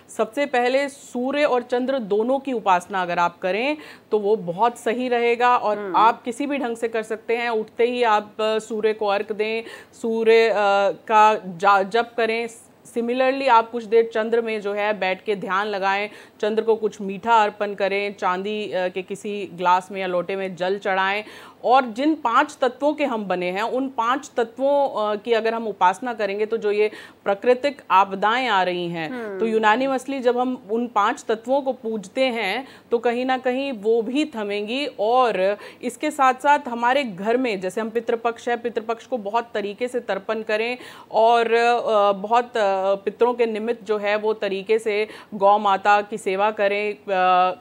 Speaker 4: सबसे पहले सूर्य और चंद्र दोनों की उपासना अगर आप करें तो वो बहुत सही रहेगा और आप किसी भी ढंग से कर सकते हैं। उठते ही आप सूर्य को अर्घ दें, सूर्य का जप करें। सिमिलरली आप कुछ देर चंद्र में जो है बैठ के ध्यान लगाएं, चंद्र को कुछ मीठा अर्पण करें, चांदी के किसी ग्लास में या लोटे में जल चढ़ाएं और जिन 5 तत्वों के हम बने हैं उन 5 तत्वों की अगर हम उपासना करेंगे तो जो ये प्राकृतिक आपदाएं आ रही हैं तो यूनानिमसली जब हम उन 5 तत्वों को पूजते हैं तो कहीं ना कहीं वो भी थमेंगी। और इसके साथ साथ हमारे घर में जैसे हम पितृपक्ष है, पितृपक्ष को बहुत तरीके से तर्पण करें और बहुत पितरों के निमित्त जो है वो तरीके से गौ माता की सेवा करें,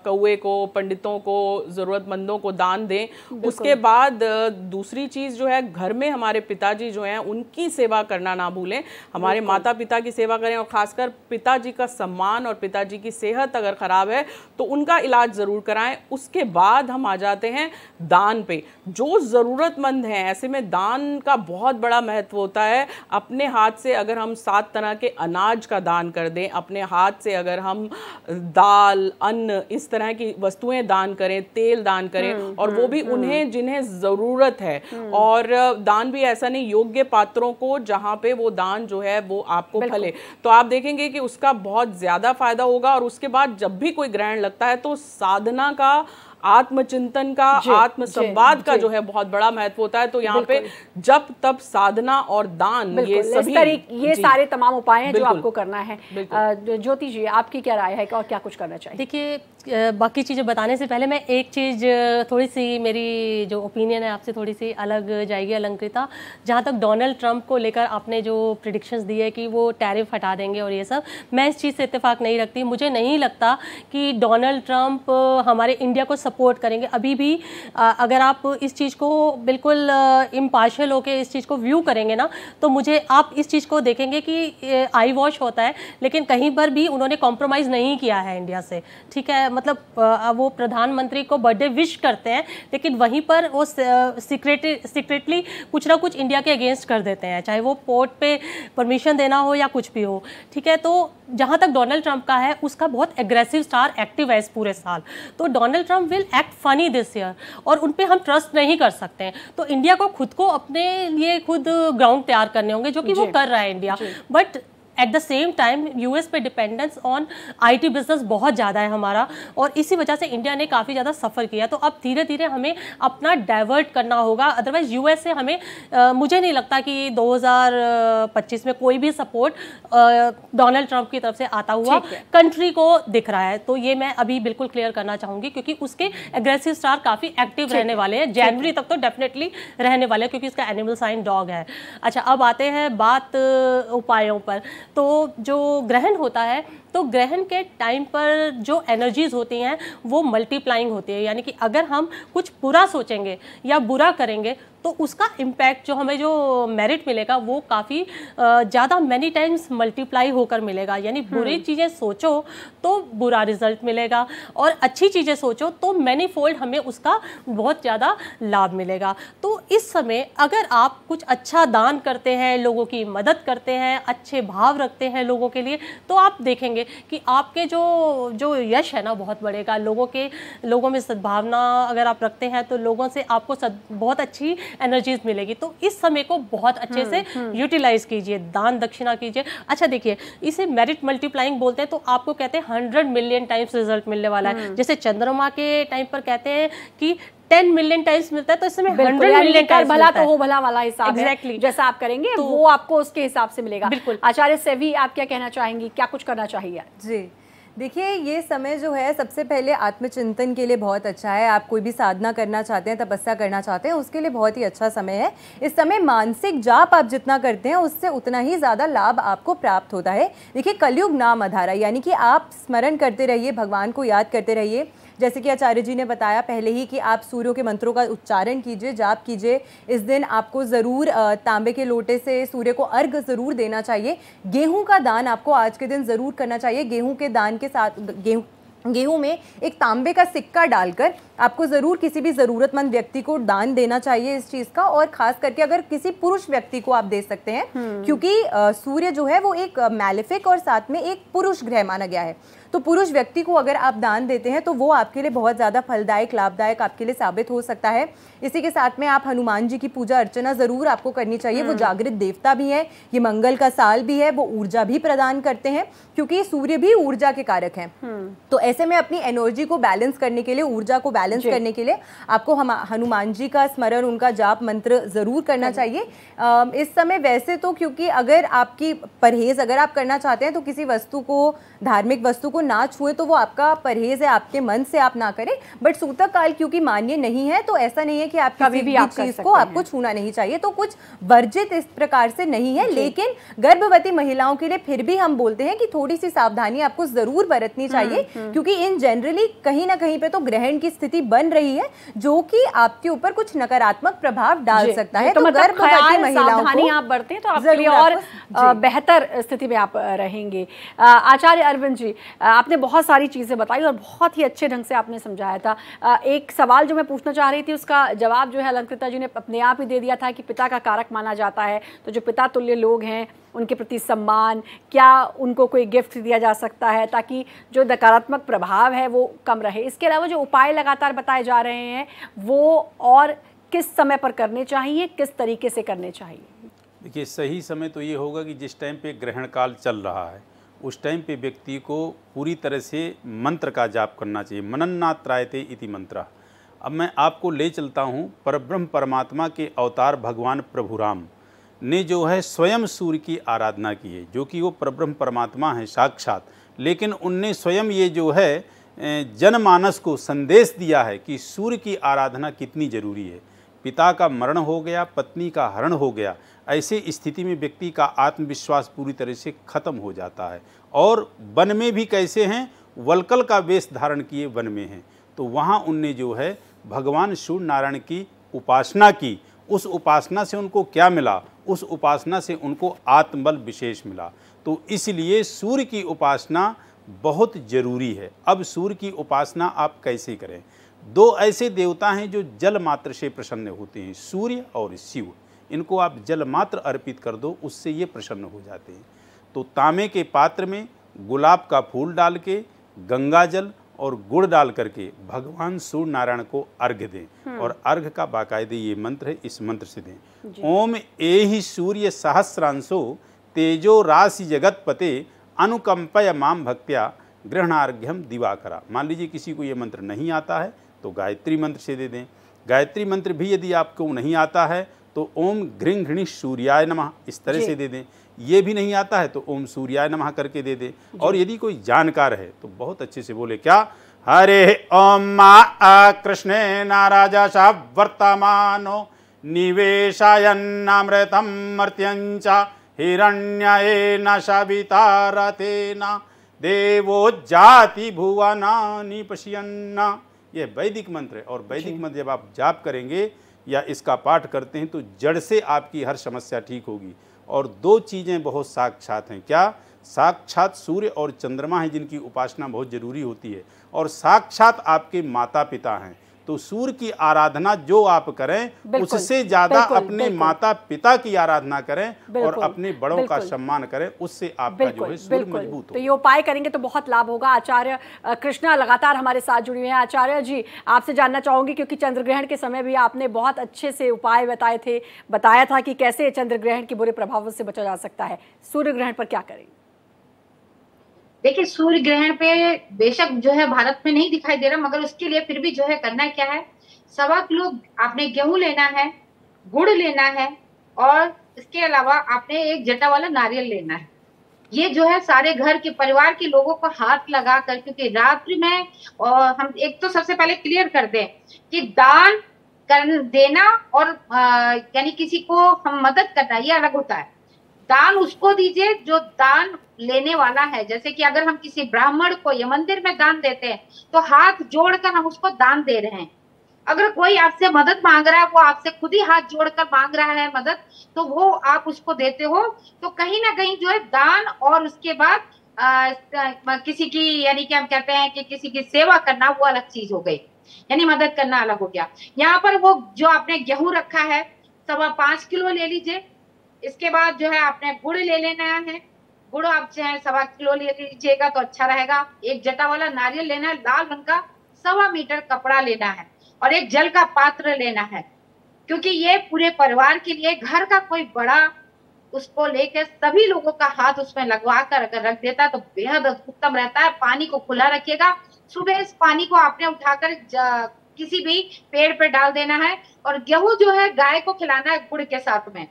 Speaker 4: कौए को, पंडितों को, ज़रूरतमंदों को दान दें। उसके बाद दूसरी चीज़ जो है, घर में हमारे पिताजी जो हैं उनकी सेवा करना ना भूलें। हमारे माता पिता की सेवा करें और ख़ासकर पिताजी का सम्मान और पिताजी की सेहत अगर ख़राब है तो उनका इलाज ज़रूर कराएं। उसके बाद हम आ जाते हैं दान पे। जो ज़रूरतमंद हैं ऐसे में दान का बहुत बड़ा महत्व होता है। अपने हाथ से अगर हम 7 तरह के अनाज का दान कर दें, अपने हाथ से अगर हम दाल, अन्न, इस तरह की वस्तुएं दान करें, तेल दान करें और वो भी उन्हें जिन्हें ज़रूरत है। और दान भी ऐसा नहीं, योग्य पात्रों को जहाँ पे वो दान जो है वो आपको फले, तो आप देखेंगे कि उसका बहुत ज़्यादा फायदा होगा। और उसके बाद जब भी कोई ग्रहण लगता है तो साधना का, आत्मचिंतन का, आत्म संवाद का जो है बहुत बड़ा महत्व होता है। तो यहाँ पे जब तब साधना और दान, ये सभी
Speaker 1: ये सारे तमाम उपाय हैं जो आपको करना है। ज्योति जी, आपकी क्या राय है और क्या कुछ करना चाहिए?
Speaker 5: देखिए, बाकी चीज़ें बताने से पहले मैं एक चीज़, थोड़ी सी मेरी जो ओपिनियन है आपसे थोड़ी सी अलग जाएगी अलंकृता। जहाँ तक डोनाल्ड ट्रंप को लेकर आपने जो प्रिडिक्शंस दी है कि वो टैरिफ हटा देंगे और ये सब, मैं इस चीज़ से इत्तेफाक नहीं रखती। मुझे नहीं लगता कि डोनाल्ड ट्रंप हमारे इंडिया को सपोर्ट करेंगे। अभी भी अगर आप इस चीज़ को बिल्कुल इम्पार्शियल होकर इस चीज़ को व्यू करेंगे ना, तो मुझे आप इस चीज़ को देखेंगे कि आई वॉश होता है, लेकिन कहीं पर भी उन्होंने कॉम्प्रोमाइज़ नहीं किया है इंडिया से। ठीक है, मतलब वो प्रधानमंत्री को बर्थडे विश करते हैं लेकिन वहीं पर वो सीक्रेटली कुछ ना कुछ इंडिया के अगेंस्ट कर देते हैं, चाहे वो पोर्ट पे परमिशन देना हो या कुछ भी हो। ठीक है, तो जहाँ तक डोनाल्ड ट्रंप का है, उसका बहुत एग्रेसिव स्टार एक्टिव है इस पूरे साल, तो Donald Trump will act funny this year और उन पे हम ट्रस्ट नहीं कर सकते हैं। तो इंडिया को खुद को अपने लिए खुद ग्राउंड तैयार करने होंगे, जो कि वो कर रहा है India. But at the same time US पे डिपेंडेंस ऑन आईटी बिजनेस बहुत ज़्यादा है हमारा, और इसी वजह से इंडिया ने काफ़ी ज़्यादा सफ़र किया। तो अब धीरे धीरे हमें अपना डाइवर्ट करना होगा, अदरवाइज यूएस से हमें मुझे नहीं लगता कि 2025 में कोई भी सपोर्ट डोनाल्ड ट्रंप की तरफ से आता हुआ कंट्री को दिख रहा है। तो ये मैं अभी बिल्कुल क्लियर करना चाहूँगी, क्योंकि उसके एग्रेसिव स्टार काफ़ी एक्टिव रहने वाले हैं, जनवरी तक तो डेफिनेटली रहने वाले हैं, क्योंकि इसका एनिमल साइन डॉग है। अच्छा, अब आते हैं बात उपायों पर। तो जो ग्रहण होता है, तो ग्रहण के टाइम पर जो एनर्जीज होती हैं वो मल्टीप्लाइंग होती है, यानी कि अगर हम कुछ बुरा सोचेंगे या बुरा करेंगे तो उसका इम्पैक्ट जो हमें जो मेरिट मिलेगा वो काफ़ी ज़्यादा मैनी टाइम्स मल्टीप्लाई होकर मिलेगा। यानी बुरी चीज़ें सोचो तो बुरा रिजल्ट मिलेगा, और अच्छी चीज़ें सोचो तो मैनी फोल्ड हमें उसका बहुत ज़्यादा लाभ मिलेगा। तो इस समय अगर आप कुछ अच्छा दान करते हैं, लोगों की मदद करते हैं, अच्छे भाव रखते हैं लोगों के लिए, तो आप देखेंगे कि आपके जो यश है ना बहुत बढ़ेगा। लोगों में सद्भावना अगर आप रखते हैं तो लोगों से आपको बहुत अच्छी एनर्जीज मिलेगी। तो इस समय को बहुत अच्छे से यूटिलाइज कीजिए, दान दक्षिणा कीजिए। अच्छा देखिए, इसे मेरिट मल्टीप्लाइंग बोलते हैं, तो आपको कहते हैं 100 मिलियन टाइम्स रिजल्ट मिलने वाला है। जैसे चंद्रमा के टाइम पर कहते हैं कि 10 मिलियन टाइम्स मिलता है, तो इस समय 100 मिलियन टाइम्स
Speaker 1: भला तो हो भला वाला हिसाब है।
Speaker 5: Exactly.
Speaker 1: जैसा आप करेंगे तो वो आपको उसके हिसाब से मिलेगा।
Speaker 5: बिल्कुल।
Speaker 1: आचार्य सेवी, आप क्या कहना चाहेंगी, क्या कुछ करना चाहिए?
Speaker 7: जी देखिए, ये समय जो है सबसे पहले आत्मचिंतन के लिए बहुत अच्छा है। आप कोई भी साधना करना चाहते हैं, तपस्या करना चाहते हैं, उसके लिए बहुत ही अच्छा समय है। इस समय मानसिक जाप आप जितना करते हैं उससे उतना ही ज़्यादा लाभ आपको प्राप्त होता है। देखिए, कलयुग नाम अधारा, यानी कि आप स्मरण करते रहिए, भगवान को याद करते रहिए। जैसे कि आचार्य जी ने बताया पहले ही कि आप सूर्यों के मंत्रों का उच्चारण कीजिए, जाप कीजिए। इस दिन आपको ज़रूर तांबे के लोटे से सूर्य को अर्घ ज़रूर देना चाहिए। गेहूं का दान आपको आज के दिन ज़रूर करना चाहिए। गेहूं के दान के साथ गेहूं में एक तांबे का सिक्का डालकर आपको ज़रूर किसी भी ज़रूरतमंद व्यक्ति को दान देना चाहिए इस चीज़ का। और ख़ास करके अगर किसी पुरुष व्यक्ति को आप दे सकते हैं, क्योंकि सूर्य जो है वो एक मैलेफिक और साथ में एक पुरुष ग्रह माना गया है। तो पुरुष व्यक्ति को अगर आप दान देते हैं तो वो आपके लिए बहुत ज़्यादा फलदायक, लाभदायक आपके लिए साबित हो सकता है। इसी के साथ में आप हनुमान जी की पूजा अर्चना ज़रूर आपको करनी चाहिए। वो जागृत देवता भी हैं, ये मंगल का साल भी है, वो ऊर्जा भी प्रदान करते हैं, क्योंकि सूर्य भी ऊर्जा के कारक हैं। तो ऐसे में अपनी एनर्जी को बैलेंस करने के लिए, ऊर्जा को बैलेंस करने के लिए आपको हनुमान जी का स्मरण, उनका जाप मंत्र ज़रूर करना चाहिए इस समय। वैसे तो क्योंकि अगर आपकी परहेज़ अगर आप करना चाहते हैं तो किसी वस्तु को, धार्मिक वस्तु को ना छुए, तो वो आपका परहेज है, आपके मन से आप ना करें। बट सूतक काल क्योंकि मान्य नहीं है, तो ऐसा नहीं है कि आप किसी भी चीज को आपको छूना नहीं चाहिए। तो कुछ वर्जित इस प्रकार से नहीं है, लेकिन गर्भवती महिलाओं के लिए फिर भी हम बोलते हैं कि थोड़ी सी सावधानी आपको जरूर बरतनी चाहिए, क्योंकि इन जनरली कहीं ना कहीं पे तो ग्रहण की स्थिति बन रही है जो कि आपके ऊपर कुछ नकारात्मक प्रभाव डाल सकता है। तो गर्भवती महिलाओं को
Speaker 1: आप बरतें तो आपके लिए और बेहतर स्थिति में आप रहेंगे। आचार्य अरविंद जी, आपने बहुत सारी चीज़ें बताई और बहुत ही अच्छे ढंग से आपने समझाया था। एक सवाल जो मैं पूछना चाह रही थी उसका जवाब जो है अलंकृता जी ने अपने आप ही दे दिया था कि पिता का कारक माना जाता है। तो जो पिता तुल्य लोग हैं उनके प्रति सम्मान, क्या उनको कोई गिफ्ट दिया जा सकता है ताकि जो नकारात्मक प्रभाव है वो कम रहे? इसके अलावा जो उपाय लगातार बताए जा रहे हैं वो और किस समय पर करने चाहिए, किस तरीके से करने चाहिए?
Speaker 6: देखिए, सही समय तो ये होगा कि जिस टाइम पे ग्रहण काल चल रहा है उस टाइम पे व्यक्ति को पूरी तरह से मंत्र का जाप करना चाहिए। मनन्नात्रायते इति मंत्र। अब मैं आपको ले चलता हूँ, परब्रह्म परमात्मा के अवतार भगवान प्रभु राम ने जो है स्वयं सूर्य की आराधना की है, जो कि वो परब्रह्म परमात्मा है साक्षात। लेकिन उनने स्वयं ये जो है जनमानस को संदेश दिया है कि सूर्य की आराधना कितनी जरूरी है। पिता का मरण हो गया, पत्नी का हरण हो गया, ऐसे स्थिति में व्यक्ति का आत्मविश्वास पूरी तरह से खत्म हो जाता है। और वन में भी कैसे हैं, वलकल का वेश धारण किए वन में हैं। तो वहाँ उनने जो है भगवान सूर्य नारायण की उपासना की। उस उपासना से उनको क्या मिला? उस उपासना से उनको आत्मबल विशेष मिला। तो इसलिए सूर्य की उपासना बहुत ज़रूरी है। अब सूर्य की उपासना आप कैसे करें? दो ऐसे देवता हैं जो जल मात्र से प्रसन्न होते हैं, सूर्य और शिव। इनको आप जल मात्र अर्पित कर दो, उससे ये प्रसन्न हो जाते हैं। तो तांबे के पात्र में गुलाब का फूल डाल के, गंगा जल और गुड़ डाल करके भगवान सूर्य नारायण को अर्घ्य दें। और अर्घ्य का बाकायदे ये मंत्र है, इस मंत्र से दें। ओम एहि सूर्य सहस्रांशो तेजो राशि जगतपते अनुकंपय माम भक्त्या ग्रहणार्घ्यम दिवाकरा। मान लीजिए किसी को ये मंत्र नहीं आता है तो गायत्री मंत्र से दे दें। गायत्री मंत्र भी यदि आपको नहीं आता है तो ओम घृं घृणि सूर्याय नमः इस तरह से दे दें। ये भी नहीं आता है तो ओम सूर्याय नमः करके दे दें। और यदि कोई जानकार है तो बहुत अच्छे से बोले क्या, हरे ओम मा कृष्णे नाराजा सा वर्तमानो निवेशायन्नामृतम मर्त्यंच हिरण्येन सवितारतेन देवो जाति भुवनानि पश्यन्ना। ये वैदिक मंत्र है और वैदिक मंत्र जब आप जाप करेंगे या इसका पाठ करते हैं तो जड़ से आपकी हर समस्या ठीक होगी। और दो चीज़ें बहुत साक्षात हैं, क्या, साक्षात सूर्य और चंद्रमा हैं जिनकी उपासना बहुत जरूरी होती है, और साक्षात आपके माता पिता हैं। तो सूर्य की आराधना जो आप करें उससे ज़्यादा अपने माता पिता की आराधना करें और अपने बड़ों का सम्मान करें, उससे आपका जो है सूर्य मजबूत हो।
Speaker 1: तो ये उपाय करेंगे तो बहुत लाभ होगा। आचार्य कृष्णा लगातार हमारे साथ जुड़ी हुए हैं। आचार्य जी, आपसे जानना चाहूंगी क्योंकि चंद्र ग्रहण के समय भी आपने बहुत अच्छे से उपाय बताया था कि कैसे चंद्र ग्रहण के बुरे प्रभावों से बचा जा सकता है। सूर्य ग्रहण पर क्या करें?
Speaker 8: देखिए, सूर्य ग्रहण पे बेशक जो है भारत में नहीं दिखाई दे रहा, मगर उसके लिए फिर भी जो है करना क्या है, 1.25 किलो आपने गेहूं लेना है, गुड़ लेना है और इसके अलावा आपने एक जटा वाला नारियल लेना है। ये जो है सारे घर के परिवार के लोगों को हाथ लगा कर, क्योंकि रात्रि में और हम एक तो सबसे पहले क्लियर कर दें कि दान कर देना और यानी किसी को हम मदद करना ये अलग होता है। दान उसको दीजिए जो दान लेने वाला है। जैसे कि अगर हम किसी ब्राह्मण को या मंदिर में दान देते हैं तो हाथ जोड़कर हम उसको दान दे रहे हैं। अगर कोई आपसे मदद मांग रहा है, वो आपसे खुद ही हाथ जोड़कर मांग रहा है मदद, तो वो आप उसको देते हो। तो कहीं ना कहीं जो है दान और उसके बाद किसी की यानी कि हम कहते हैं कि किसी की सेवा करना वो अलग चीज हो गई, यानी मदद करना अलग हो गया। यहाँ पर वो जो आपने गेहूं रखा है 5.25 किलो ले लीजिए। इसके बाद जो है आपने गुड़ ले लेना है, गुड़ आप चाहे 1.25 किलो ले लीजिएगा तो अच्छा रहेगा। एक जटा वाला नारियल लेना है, लाल रंग का 1.25 मीटर कपड़ा लेना है और एक जल का पात्र लेना है, क्योंकि ये पूरे परिवार के लिए घर का कोई बड़ा उसको लेकर सभी लोगों का हाथ उसमें लगवा कर अगर रख देता तो बेहद उत्तम रहता है। पानी को खुला रखिएगा। सुबह इस पानी को आपने उठाकर किसी भी पेड़ पे डाल देना है और गेहूं जो है गाय को खिलाना है गुड़ के साथ में।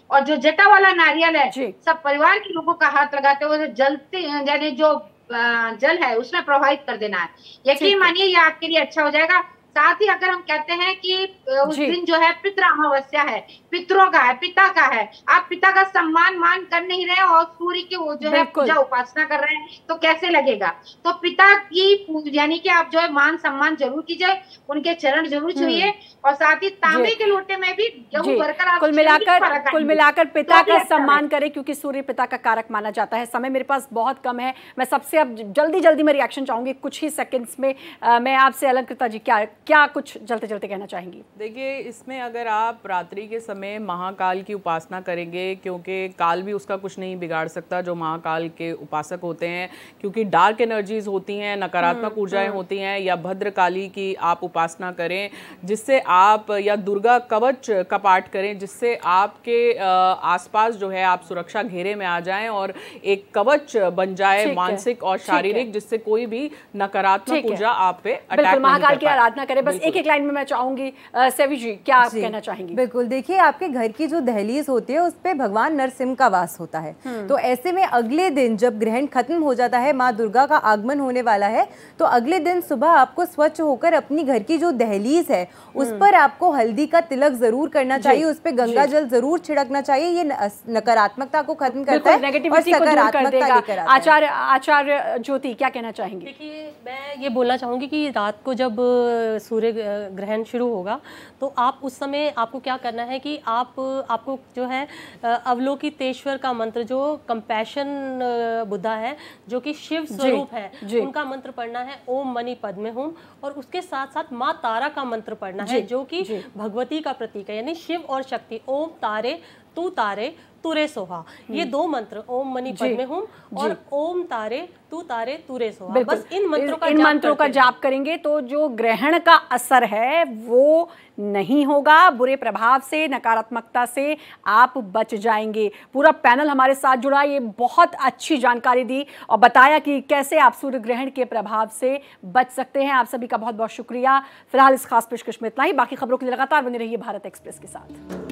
Speaker 8: और जो जटा वाला नारियल है सब परिवार के लोगों का हाथ लगाते हुए जलते यानी जो जल है उसमें प्रवाहित कर देना है। यकीन मानिए ये आपके लिए अच्छा हो जाएगा। साथ ही अगर हम कहते हैं कि उस दिन जो है पितृ अमावस्या है, पितरों का है, पिता का है, आप पिता का सम्मान मान कर नहीं रहे और सूर्य की वो जो है पूजा उपासना कर रहे हैं तो कैसे लगेगा। तो पिता की यानी कि आप जो है मान सम्मान जरूर कीजिए, उनके चरण जरूर छुइए और साथ ही तांबे के लोटे में भी गेहूं भरकर आप
Speaker 1: कुल मिलाकर पिता का सम्मान करें, क्योंकि सूर्य पिता का कारक माना जाता है। समय मेरे पास बहुत कम है, मैं सबसे अब जल्दी में रिएक्शन चाहूंगी कुछ ही सेकंड्स में। मैं आपसे अलंकृता जी क्या कुछ जल्दी कहना चाहेंगी?
Speaker 4: देखिए, इसमें अगर आप रात्रि के समय महाकाल की उपासना करेंगे, क्योंकि काल भी उसका कुछ नहीं बिगाड़ सकता जो महाकाल के उपासक होते हैं, क्योंकि डार्क एनर्जीज होती हैं, नकारात्मक ऊर्जाएं होती हैं, या भद्रकाली की आप उपासना करें जिससे आप, या दुर्गा कवच का पाठ करें जिससे आपके आसपास जो है आप सुरक्षा घेरे में आ जाएं और एक कवच बन जाए मानसिक और शारीरिक, जिससे कोई भी नकारात्मक ऊर्जा आप पे अटैक नहीं कर पाए।
Speaker 1: महाकाल की आराधना करें। बस एक लाइन में मैं चाहूंगी सेवी जी क्या आप कहना चाहेंगी?
Speaker 7: बिल्कुल, देखिए आपके घर की जो दहलीज होती है उस पे भगवान नरसिंह का वास होता है। तो ऐसे में अगले दिन जब ग्रहण खत्म हो जाता है, माँ दुर्गा का आगमन होने वाला है, तो अगले दिन सुबह आपको स्वच्छ होकर अपनी घर की जो दहलीज है उस पर आपको हल्दी का तिलक जरूर करना चाहिए, उस पर गंगा जल जरूर छिड़कना चाहिए। ये नकारात्मकता को खत्म करता है और सकारात्मकता लेकर आता है।
Speaker 1: आचार्य ज्योति क्या कहना चाहेंगे?
Speaker 5: देखिए, मैं ये बोलना चाहूँगी कि रात को जब सूर्य ग्रहण शुरू होगा तो आप उस समय आपको क्या करना है कि आपको जो है अवलोकितेश्वर का मंत्र, जो कंपैशन बुद्धा है, जो कि शिव स्वरूप है, उनका मंत्र पढ़ना है, ओम मणि पद्मे हूम। और उसके साथ साथ माँ तारा का मंत्र पढ़ना है जो कि भगवती का प्रतीक है, यानी शिव और शक्ति। ओम तारे तू तारे तुरे सोहा, ये 2 मंत्र, ओम मणि पद्मे हुम और ओम तारे तू तारे तुरे सोहा, बस इन मंत्रों का
Speaker 1: जाप करेंगे तो जो ग्रहण का असर है वो नहीं होगा, बुरे प्रभाव से, नकारात्मकता से आप बच जाएंगे। पूरा पैनल हमारे साथ जुड़ा, ये बहुत अच्छी जानकारी दी और बताया कि कैसे आप सूर्य ग्रहण के प्रभाव से बच सकते हैं। आप सभी का बहुत बहुत शुक्रिया। फिलहाल इस खास पेशकश में इतना ही, बाकी खबरों के लिए लगातार बने रहिए भारत एक्सप्रेस के साथ।